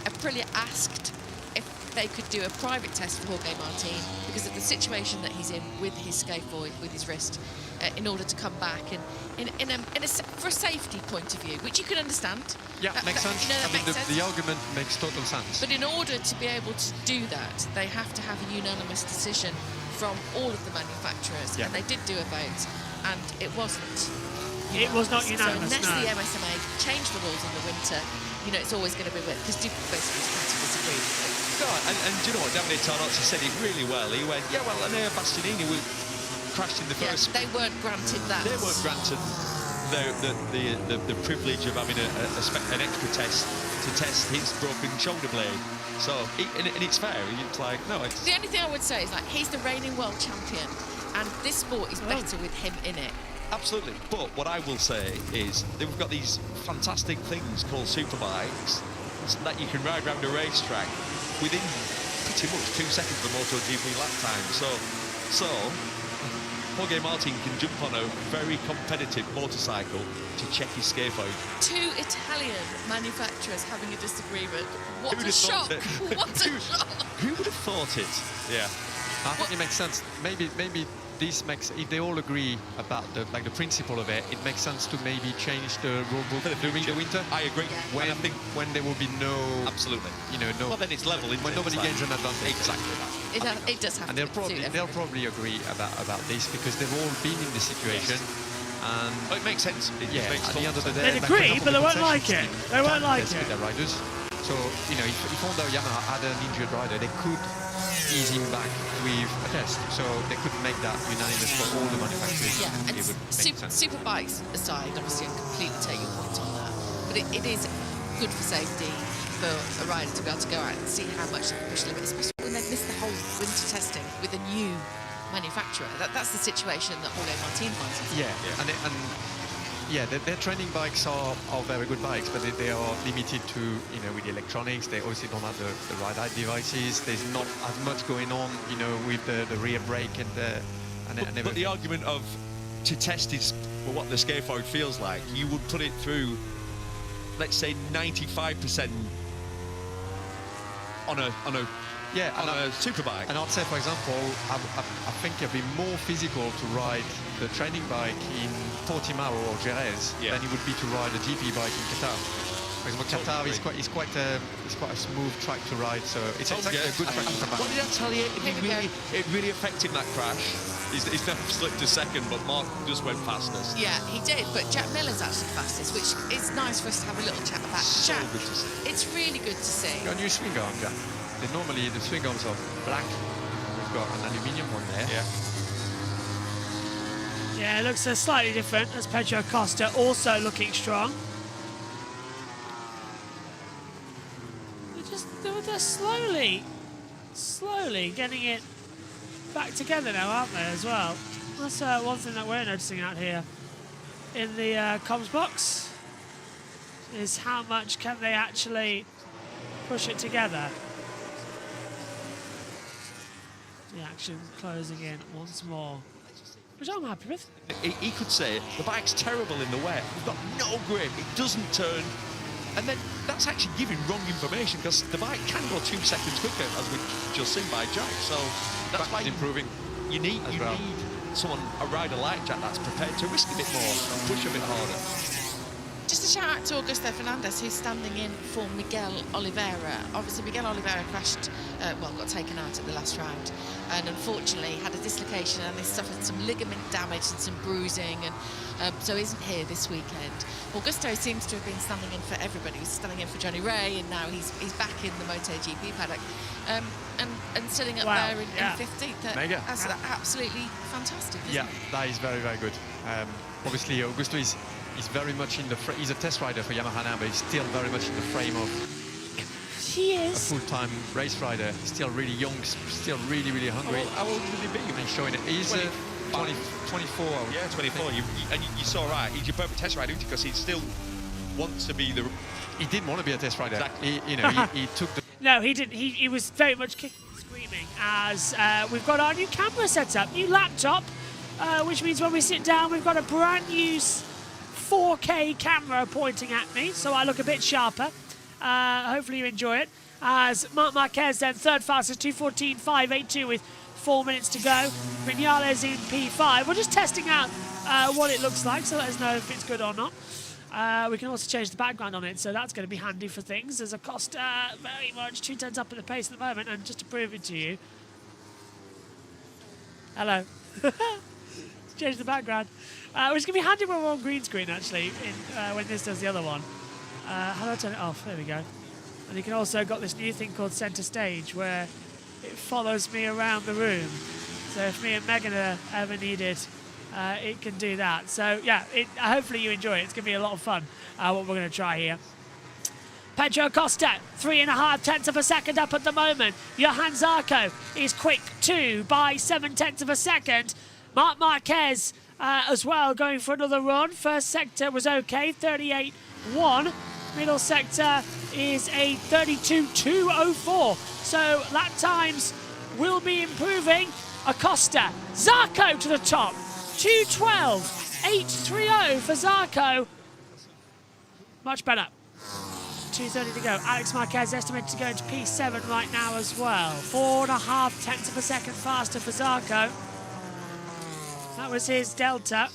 Aprilia asked if they could do a private test for Jorge Martin because of the situation that he's in with his scaphoid, with his wrist, in order to come back and for a safety point of view, which you can understand. Yeah, makes sense. You know, that makes sense. The argument makes total sense. But in order to be able to do that, they have to have a unanimous decision from all of the manufacturers, and they did do a vote, and it wasn't. It was not unanimous, so unless no. the MSMA change the rules in the winter, you know, it's always going to be with, because basically it's going to disagree. No, and do you know what? Davide Tarnozzi said it really well. He went, yeah, well, and Bastianini crashed in the first. They weren't granted that. They weren't granted the privilege of having an extra test to test his broken shoulder blade. So, and it's fair. It's like, no, it's... The only thing I would say is, like, he's the reigning world champion, and this sport is better with him in it. Absolutely. But what I will say is that we've got these fantastic things called superbikes that you can ride around a racetrack within pretty much 2 seconds of the MotoGP lap time. So Jorge Martin can jump on a very competitive motorcycle to check his scaphoid. 2 Italian manufacturers having a disagreement. What Who'd a have thought shock! it? What a shock! Who would have thought it? Yeah. I think it makes sense. Maybe this makes, if they all agree about the principle of it, it makes sense to maybe change the rule book during the winter. I agree. When I think when there will be no, absolutely, you know, no. Well, then it's level. When nobody gains an advantage. Exactly that. It does have And to they'll probably agree about this because they've all been in the situation. And Oh, it makes sense. It yeah, makes at the end of the day, They'd agree, but they won't like it. They won't like with it. their riders. So, you know, if Honda or Yamaha had an injured rider, they could ease him back with a test. So they could make that unanimous for all the manufacturers. Yeah, and it would make sense. superbikes aside, obviously I completely take your point on that. But it is good for safety for a rider to be able to go out and see how much they can push the limit, especially when they've missed the whole winter testing with a new manufacturer. That's the situation that Jorge Martin finds himself. Yeah, and their training bikes are very good bikes, but they are limited to, you know, with the electronics. They obviously don't have the ride-height devices. There's not as much going on, you know, with the rear brake and everything. But the argument of to test is what the scaphoid feels like, you would put it through, let's say 95% on a superbike. And I'd say, for example, I think it'd be more physical to ride the training bike in Portimao or Jerez than it would be to ride a GP bike in Qatar. For example, Qatar is quite a smooth track to ride, so it's actually a good track to come back. What did I tell you? It really affected that crash. He's never slipped a second, but Mark just went fastest. Yeah, he did, but Jack Miller's actually fastest, which is nice for us to have a little chat about. So Jack, good to see. it's really good to see. Got a new swing arm, Jack. Normally the swing arms are black. We've got an aluminium one there. Yeah. Yeah, it looks slightly different as Pedro Acosta also looking strong. They're slowly getting it back together now, aren't they, as well? That's one thing that we're noticing out here in the comms box, is how much can they actually push it together. The action closing in once more, which I'm happy with. He could say, the bike's terrible in the wet. We've got no grip. It doesn't turn. And then that's actually giving wrong information because the bike can go 2 seconds quicker, as we've just seen by Jack. So that's why improving. You need someone, a rider like Jack, that's prepared to risk a bit more and push a bit harder. Just a shout out to Augusto Fernandez, who's standing in for Miguel Oliveira. Obviously, Miguel Oliveira crashed, got taken out at the last round, and unfortunately had a dislocation and has suffered some ligament damage and some bruising, and so isn't here this weekend. Augusto seems to have been standing in for everybody. He's standing in for Johnny Ray, and now he's back in the MotoGP paddock, and sitting up there in 15th. Mega. That's absolutely fantastic, isn't it? That is very, very good. Obviously, Augusto is very much in the he's a test rider for Yamaha now, but he's still very much in the frame of a full-time race rider. Still really young, still really, really hungry. How old would he be? And he's showing it. He's 24. Yeah, 24. You saw right. He's your perfect test rider because he still wants to be the. He didn't want to be a test rider. Exactly. He took the. No, he didn't. He was very much kicking and screaming as we've got our new camera set up, new laptop, which means when we sit down, we've got a brand new 4K camera pointing at me, so I look a bit sharper. Hopefully you enjoy it. As Marc Marquez then third fastest, 2:14.582 with 4 minutes to go. Vinales in P5. We're just testing out what it looks like, so let us know if it's good or not. We can also change the background on it, so that's going to be handy for things. There's Acosta very much 2 tenths up at the pace at the moment, and just to prove it to you. Hello. Change the background. Which is going to be handy when we're on green screen, actually, when this does the other one. How do I turn it off? There we go. And you can also got this new thing called Center Stage, where it follows me around the room. So if me and Megan are ever needed, it can do that. So yeah, hopefully you enjoy it. It's going to be a lot of fun, what we're going to try here. Pedro Acosta, 3.5 tenths of a second up at the moment. Johan Zarco is quick too by 7 tenths of a second. Marc Marquez as well going for another run. First sector was okay, 38.1. Middle sector is a 32.204. So lap times will be improving. Acosta, Zarco to the top, 2:12.830 for Zarco. Much better. 2:30 to go. Alex Marquez estimated to go into P7 right now as well. 4.5 tenths of a second faster for Zarco. That was his delta.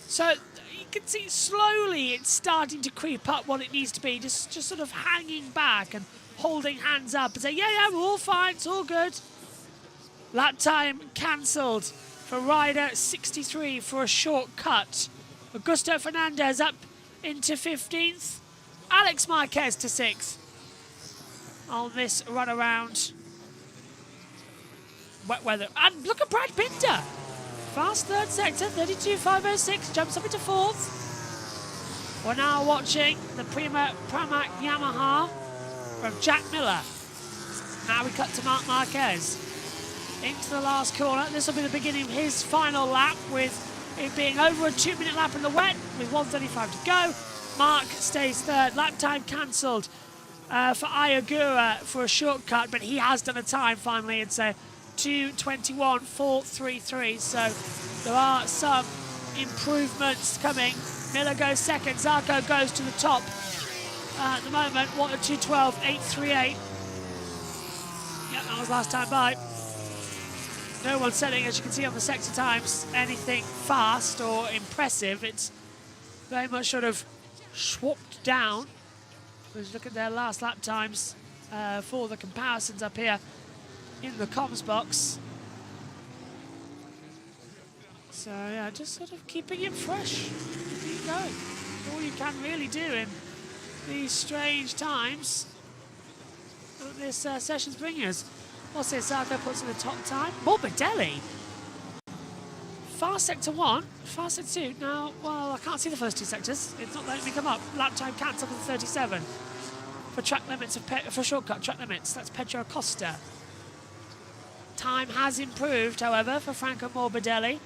So you can see slowly it's starting to creep up what it needs to be. Just sort of hanging back and holding hands up and say, yeah, we're all fine, it's all good. Lap time cancelled for rider 63 for a short cut. Augusto Fernandez up into 15th. Alex Marquez to 6th on this run around. Wet weather. And look at Brad Binder. Fast third sector, 32.506, jumps up into 4th. We're now watching the Pramac Yamaha from Jack Miller. Now we cut to Marc Marquez. Into the last corner. This will be the beginning of his final lap, with it being over a 2-minute lap in the wet with 1:35 to go. Marc stays third. Lap time cancelled for Ayagura for a shortcut, but he has done a time finally. It's a 2:21.433. So there are some improvements coming. Miller goes second. Zarco goes to the top at the moment. What a 2:12.838. Yeah, that was last time by. No one's setting, as you can see on the sector times, anything fast or impressive. It's very much sort of swapped down. Let's look at their last lap times for the comparisons up here in the comms box. So yeah, just sort of keeping it fresh, keeping it going. All you can really do in these strange times that this session's bringing us. What's this? Zarco puts in the top time. Morbidelli. Fast sector 1, fast sector 2. Now, well, I can't see the first 2 sectors. It's not letting me come up. Lap time cancelled for the 37. For track limits for shortcut track limits, that's Pedro Acosta. Time has improved, however, for Franco Morbidelli.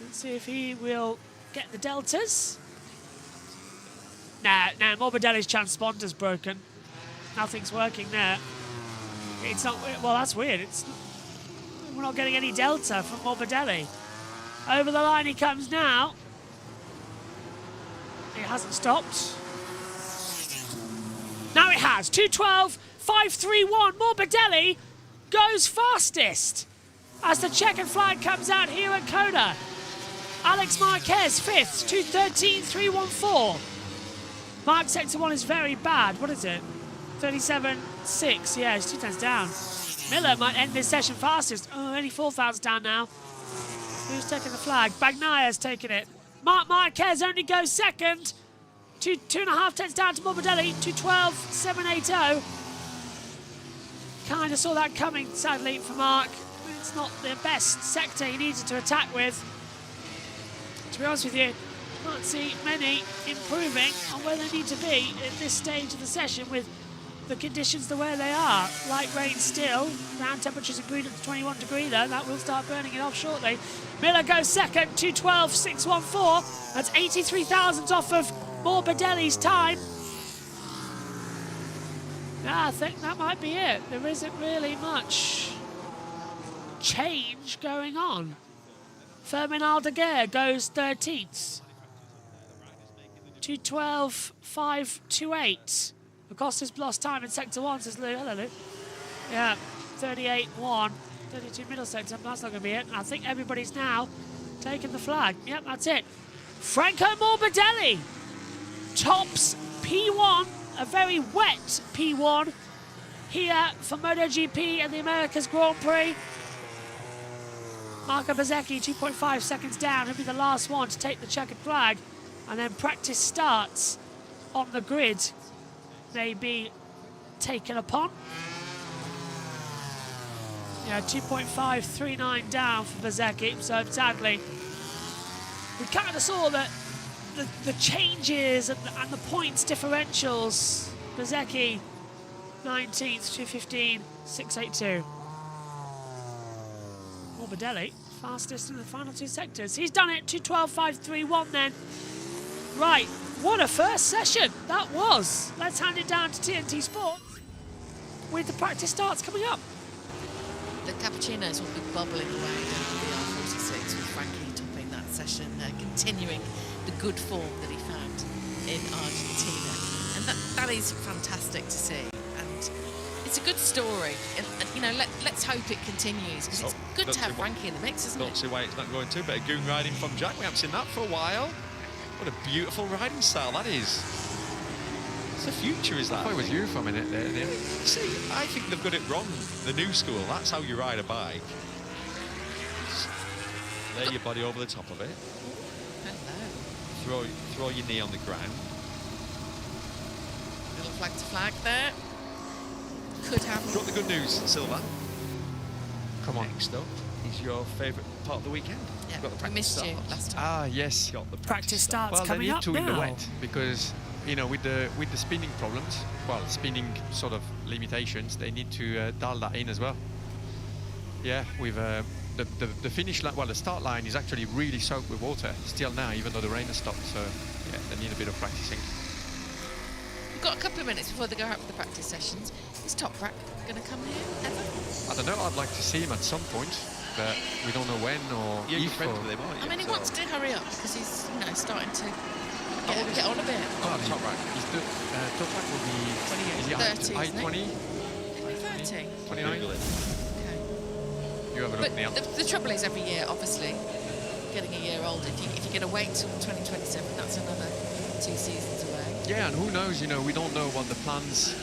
Let's see if he will get the deltas. Nah, Morbidelli's transponder's broken. Nothing's working there. It's not, well, that's weird. We're not getting any delta from Morbidelli. Over the line he comes now. He hasn't stopped. it has. 2:12.531. Morbidelli goes fastest as the checkered flag comes out here at Kona. Alex Marquez 5th, 2:13.314. Mark sector 1 is very bad. What is it? 37.6. Yeah, it's 2 tenths down. Miller might end this session fastest. Oh, only 4 thousandths down now. Who's taking the flag? Bagnaia's taking it. Marc Marquez only goes second. 2.5 tenths down to Morbidelli. 2:12.780. Kind of saw that coming, sadly, for Mark. It's not the best sector he needed to attack with. To be honest with you, can't see many improving on where they need to be at this stage of the session with the conditions the way they are. Light rain still, ground temperatures agreed at 21 degrees though, that will start burning it off shortly. Miller goes second, 2:12.614. That's 83 thousandths off of Morbidelli's time. Yeah, I think that might be it. There isn't really much change going on. Fermin Aldeguer goes 13th. 2:12.528. Acosta's lost time in sector 1, says Lou. Hello, Lou. Yeah, 38.1. 32 middle sector. That's not going to be it. I think everybody's now taking the flag. Yep, that's it. Franco Morbidelli tops P1, a very wet P1 here for MotoGP and the Americas Grand Prix. Marco Bezzecchi, 2.5 seconds down. He'll be the last one to take the checkered flag. And then practice starts on the grid. May be taken upon. Yeah, 2.539 down for Bezzecchi. So sadly, we kind of saw that the changes and the points differentials. Bezzecchi, 19th, 2:15.682. Morbidelli, fastest in the final 2 sectors. He's done it, 2:12.531 then. Right, what a first session that was. Let's hand it down to TNT Sports with the practice starts coming up. The cappuccinos will be bubbling away down the R46 with Frankie topping that session, continuing the good form that he found in Argentina. And that is fantastic to see. And it's a good story. And you know, let's hope it continues, because it's good to have Frankie in the mix, isn't it? Don't see why it's not going to. Bit of goon riding from Jack. We haven't seen that for a while. What a beautiful riding style that is. It's the future, is that? I thought it was you for a minute there. See, I think they've got it wrong. The new school, that's how you ride a bike. Lay your body over the top of it. Hello. Throw your knee on the ground. Little flag to flag there. Could happen. Got the good news, Silva. Come on. Next up is your favourite part of the weekend. Yeah, Got the we missed you starts. last time. Ah, yes. Got the Practice starts Well, they coming need up to in the now. wet because, you know, with the spinning problems, well, spinning sort of limitations, they need to dial that in as well. Yeah, with the finish line, well, the start line is actually really soaked with water still now, even though the rain has stopped. So, yeah, they need a bit of practicing. We've got a couple of minutes before they go out for the practice sessions. Is Toprak going to come here ever? I don't know. I'd like to see him at some point, but we don't know when or You're if. friends with him, aren't you? I mean, he So- wants to hurry up because he's, you know, starting to get on a bit. Well, top rank. Toprak will be 28, is he 30, isn't I-20? Maybe 30. 29? Google it. Okay. You have a look, But Neil. the trouble is, every year, obviously, getting a year older. If you're going to wait till 2027, that's another 2 seasons away. Yeah, and who knows, you know, we don't know what the plans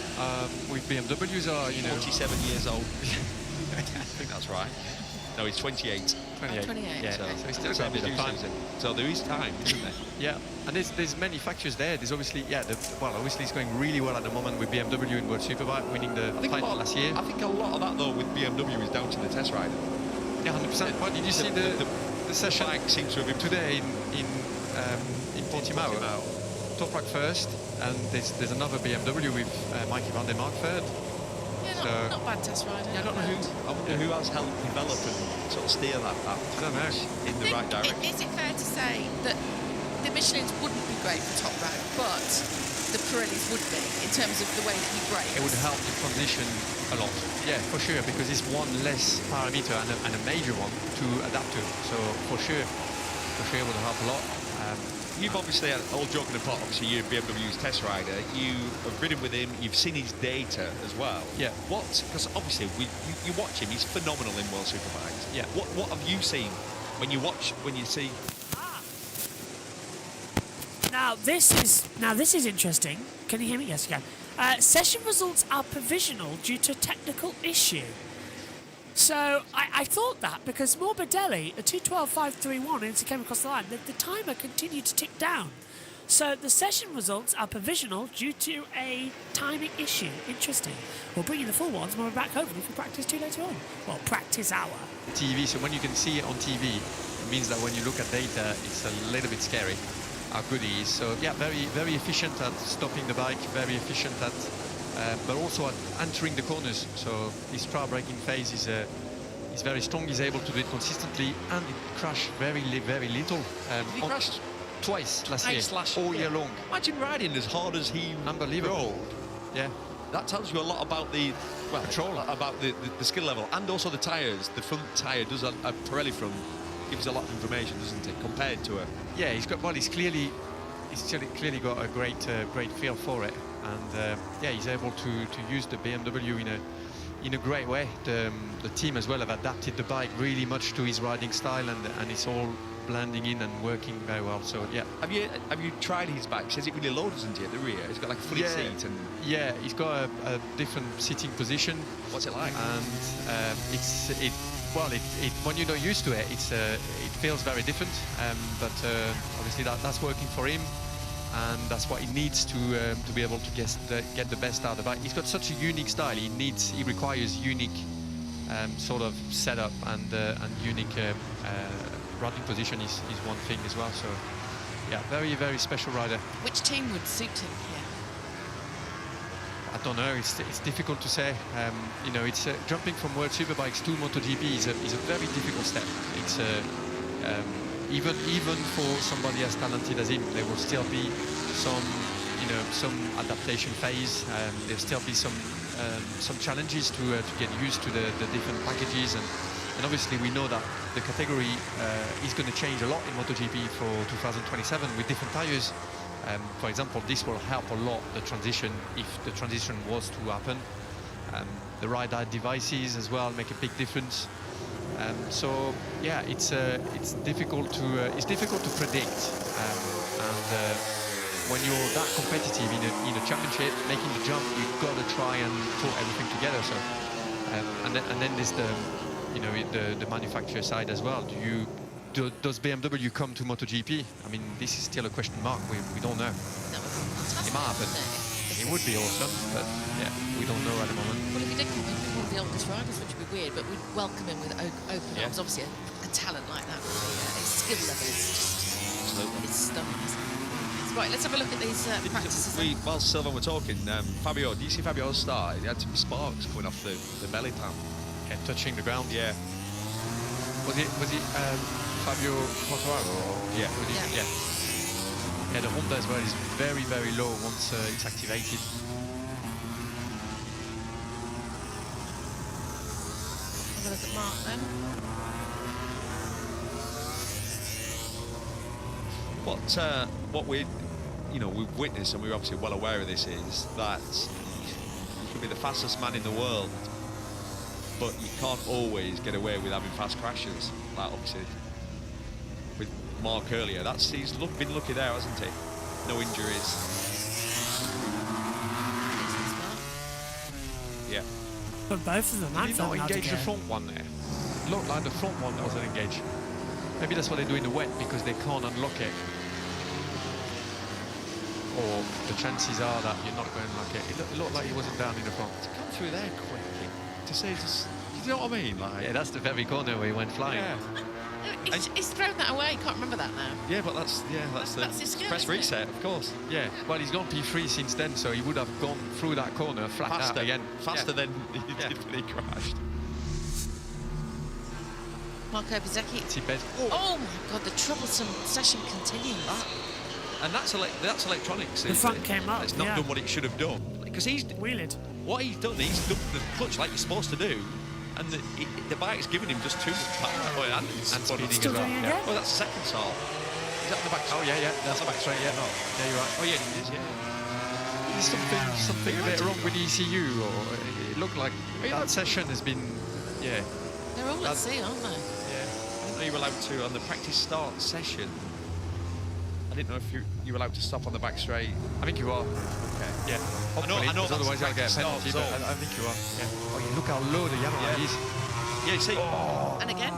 with BMWs are, you know. 47 years old. I think that's right. No, he's 28. 28. 28, Yeah, okay. so it's still That's got a bit how of they time. do season. So there is time, isn't there? Yeah, and there's many factors there. There's obviously, yeah, well, obviously it's going really well at the moment with BMW in World Superbike, winning the title last year. I think a lot of that, though, with BMW is down to the test rider. Yeah, 100%. Well, did you see the session bike seems to have improved today in Portimao? Toprak first, and there's another BMW with Mikey van der Mark third. Yeah, So- not bad test rider. I don't know who has helped develop and sort of steer that I don't know. in the right direction. Is it fair to say that the Michelins wouldn't be great for Top Rank, but the Pirellis would be in terms of the way that he brakes? It would help the transition a lot. Yeah, for sure, because it's one less parameter and a major one to adapt to. So for sure it would help a lot. you've obviously, all joking apart, obviously you're BMW's test rider. You have ridden with him. You've seen his data as well. Yeah. Because obviously you watch him. He's phenomenal in World Superbikes. Yeah. What have you seen when you see? Now this is interesting. Can you hear me? Yes, you can. Session results are provisional due to technical issue. So I thought that because Morbidelli, a 2:12.531, and it came across the line, the timer continued to tick down. So the session results are provisional due to a timing issue. Interesting. We'll bring you the full ones when we're back hopefully for practice 2 later on. Well, practice hour. TV, so when you can see it on TV, it means that when you look at data, it's a little bit scary how good he is. So yeah, very efficient at stopping the bike, very efficient at but also at entering the corners. So his trial braking phase is very strong. He's able to do it consistently, and it crashed very little. He crashed twice last year, all year long. Imagine riding as hard as he Unbelievable. rode. Yeah. That tells you a lot about the control, about the skill level, and also the tyres. The front tyre does a Pirelli front gives a lot of information, doesn't it, compared to a... Yeah, he's clearly got a great feel for it, and yeah, he's able to use the BMW in a great way. The team as well have adapted the bike really much to his riding style, and it's all blending in and working very well. So yeah. Have you tried his bike? He says it really low, doesn't he, at the rear? He's got like a fully seat and... Yeah, he's got a different sitting position. What's it like? And when you're not used to it, it feels very different. But obviously that's working for him, and that's what he needs to be able to get the best out of the bike. He's got such a unique style. He requires unique sort of setup, and unique riding position is one thing as well. So yeah, very special rider. Which team would suit him here? I don't know. It's difficult to say. You know, it's jumping from World Superbikes to MotoGP is a very difficult step. It's even for somebody as talented as him, there will still be some adaptation phase. There'll still be some challenges to get used to the different packages, and obviously we know that the category is going to change a lot in MotoGP for 2027 with different tires. For example, this will help a lot the transition, if the transition was to happen. The ride-eye devices as well make a big difference. So yeah, it's difficult to predict. And when you're that competitive in a championship, making the jump, you've got to try and put everything together. So and then there's the manufacturer side as well. Does BMW come to MotoGP? I mean, this is still a question mark. We don't know. That would be fantastic. It might happen. It would be awesome, but yeah, we don't know at the moment. Well, if he did come in with one of the oldest riders, which would be weird, but we'd welcome him with open arms. Obviously, a talent like that, his skill level is just it's stunning, isn't it? Right, let's have a look at these practices. While Silva were talking, Fabio, do you see Fabio's start? He had some sparks coming off the belly pan. Yeah, touching the ground. Yeah. Was it Fabio Quartararo? Yeah. Yeah. Yeah, the Honda as well is very low once it's activated. Have a look at Marc then. What we've witnessed, and we're obviously well aware of this, is that you can be the fastest man in the world, but you can't always get away with having fast crashes. Like obviously with Marc earlier, he's been lucky there, hasn't he? No injuries. Yeah. But both of them, Did he not engage the front one there? Looked like the front one wasn't engaged. Maybe that's what they do in the wet, because they can't unlock it. Or the chances are that you're not going to unlock it. It looked like he wasn't down in the front. To come through there quickly, you know what I mean? Like, yeah, that's the very corner where he went flying. Yeah. He's thrown that away. Can't remember that now. Yeah, but that's his skill, press reset, of course. Yeah, well, he's gone P3 since then, so he would have gone through that corner flat out again. Faster than he did when he crashed. Marco Bezzecchi. Oh my God, the troublesome session continues. And that's electronics. The front came up. It's not done what it should have done. Because wheeled. What he's done the clutch like you're supposed to do, and the bike's giving him just too much power and speeding as well. Yeah. Well, that's the second start. Is that the back? Oh yeah, that's the back straight. Yeah, yeah, you're right. Oh yeah, it is. Yeah. Is something a bit wrong with the ECU, or it looked like that session has been, yeah. They're all at sea, aren't they? Yeah. I didn't know you were allowed to on the practice start session. I didn't know if you were allowed to stop on the back straight. I think you are. Okay. Yeah. I know. Otherwise I'll get a practice penalty. start But zone. I think you are. Yeah. Oh, yeah, look how low the Yamaha is. Yeah, you see. And again.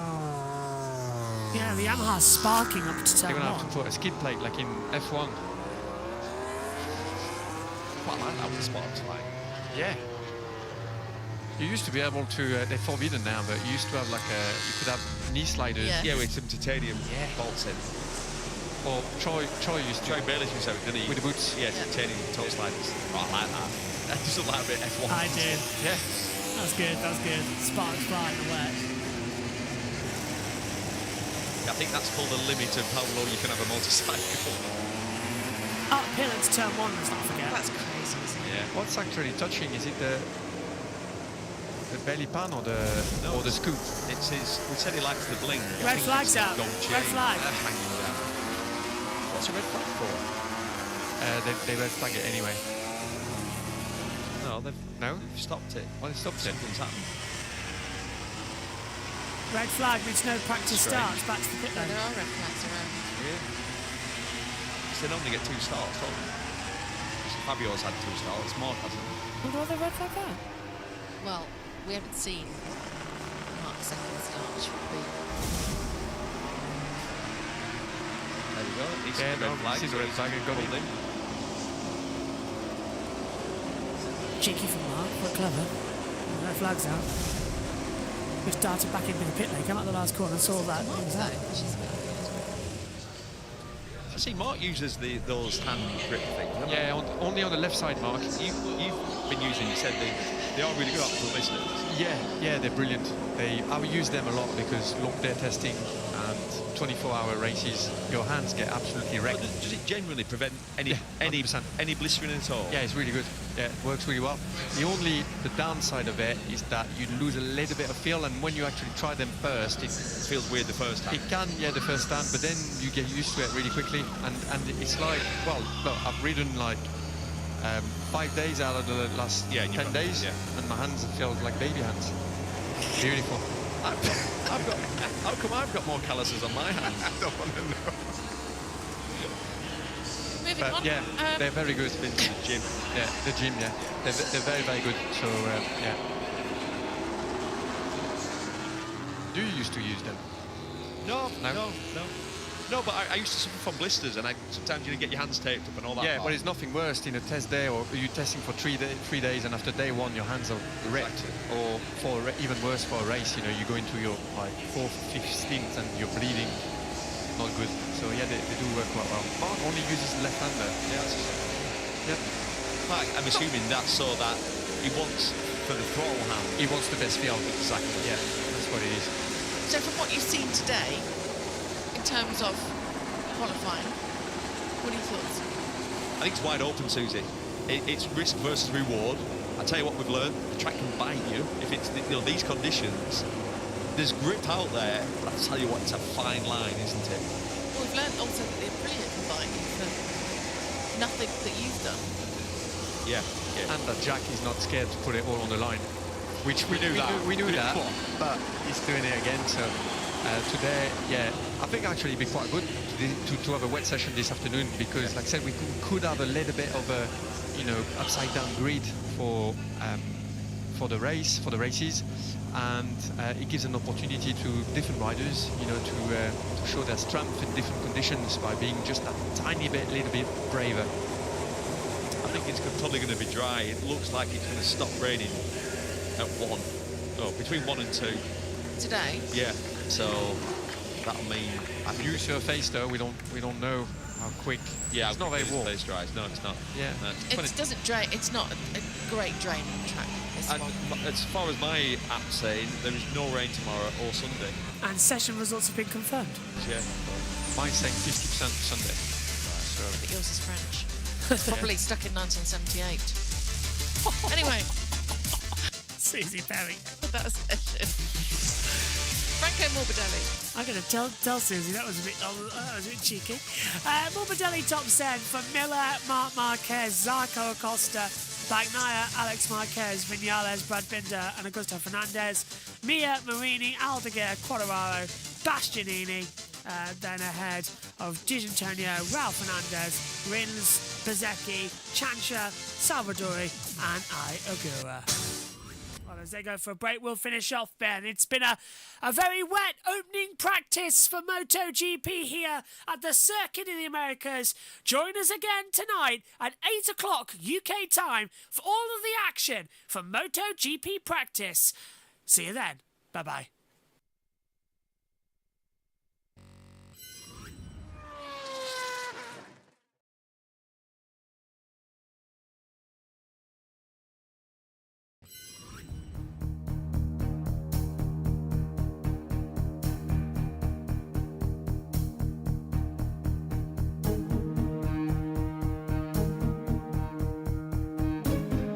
Yeah, the Yamaha's sparking up to They're turn gonna have one. to put a skid plate like in F1. Quite like that with the sparks, like. Yeah. You used to be able to, they're forbidden now, but you used to have like you could have knee sliders. Yeah. Yeah, with some titanium bolts in. Or Troy used to. Troy Bayless used to have it, didn't he? With the boots. Yeah, titanium toe sliders. Oh, I like that. That doesn't like a bit F1. I did. Yeah. That's good, that's good. Sparks flying away. I think that's called the limit of how low you can have a motorcycle. Uphill into turn one, let's not forget. That's crazy, isn't it? Yeah. What's actually touching? Is it the belly pan or the scoop? It's his. We said he likes the bling. I Red think flag's it's out. gold Red chain flag. hanging down. What's a red flag for? They red flag it anyway. No, they've stopped it. Well, they stopped it. Something's happened. Red flag means no practice Strange. starts. Back to the pit Yeah, lane. there are red flags around. Yeah. So they normally get 2 starts, don't they? So Fabio's had 2 starts. Mark hasn't. What are the red flag there? Well, we haven't seen Mark's second start, which would be. There we go. He's Yeah, the no, red flag. this is a red flag. I got Pulled it. him. Cheeky from Mark, but clever. Red flag's out. We started back into the pit lane, came out the last corner and saw that. Mark's Exactly. though, which is a bit weird. I see Mark uses those hand grip things. haven't Yeah, only on the left side, Mark. You've been using. You said they are really good up to the listeners. Yeah, they're brilliant. I will use them a lot because long day testing and 24-hour races, your hands get absolutely wrecked. But does it generally prevent any 100%. any blistering at all? Yeah, it's really good. Yeah, it works really well. The downside of it is that you lose a little bit of feel, and when you actually try them first, It feels weird the first time. it can, the first time, but then you get used to it really quickly, and it's like, well, look, I've ridden like 5 days out of the last Yeah, and 10 days, and my hands feel like baby hands. Beautiful. I've got. How come I've got more calluses on my hands? I don't want to know. Moving But on. yeah, they're very good. Been to the gym. Yeah, the gym, yeah. They're very, very good. So, yeah. Do you used to use them? No. No, but I used to suffer from blisters, and sometimes you get your hands taped up and all that. Yeah, part. but it's nothing worse in a test day, or you're testing for 3 days, and after day 1 your hands are wrecked. Exactly. Or even worse for a race, you go into your like 4th, 5th stint and you're bleeding. Not good. So yeah, they do work quite well. Mark only uses left-hander. Yeah, that's Yeah. Mark, I'm assuming that's so that he wants for the throttle hand. He wants the best feel. Exactly. Yeah, that's what it is. So from what you've seen today, in terms of qualifying, what are your thoughts? I think it's wide open, Susie. It's risk versus reward. I tell you what we've learned: the track can bite you if it's these conditions. There's grip out there, but I tell you what, it's a fine line, isn't it? Well, we've learned also that the Aprilia can bite you for nothing that you've done. Yeah. And that Jack is not scared to put it all on the line, which we knew that. We knew that, but he's doing it again. So today, yeah, I think actually it'd be quite good to have a wet session this afternoon, because, like I said, we could have a little bit of a, upside down grid for the races, and it gives an opportunity to different riders, to show their strength in different conditions by being just a little bit braver. I think it's probably going to be dry. It looks like it's going to stop raining at 1. Oh, between 1 and 2. Today? Yeah. So that'll mean. New surface though, we don't know how quick. Yeah, it's not very warm. It's dries. No, it's not. Yeah. No. It doesn't drain. It's not a great draining track, this And one. as far as my app's saying, there is no rain tomorrow or Sunday. And session results have been confirmed. Yeah. Mine's saying 50% Sunday. So But yours is French. It's probably stuck in 1978. Anyway. Susie Perry. That session. Franco Morbidelli. I'm going to tell Susie that was a bit cheeky. Morbidelli top 10 for Miller, Marc Marquez, Zarco Acosta, Bagnaia, Alex Marquez, Vinales, Brad Binder, and Augusto Fernandez. Mia, Marini, Aldeguer, Quadraro, Bastianini. Then ahead of Di Antonio, Ralph Fernandez, Rins, Bezzecchi, Chancia, Salvadori, and Ogura. Well, as they go for a break, we'll finish off, Ben. It's been a very wet opening practice for MotoGP here at the Circuit of the Americas. Join us again tonight at 8 o'clock UK time for all of the action from MotoGP practice. See you then. Bye-bye.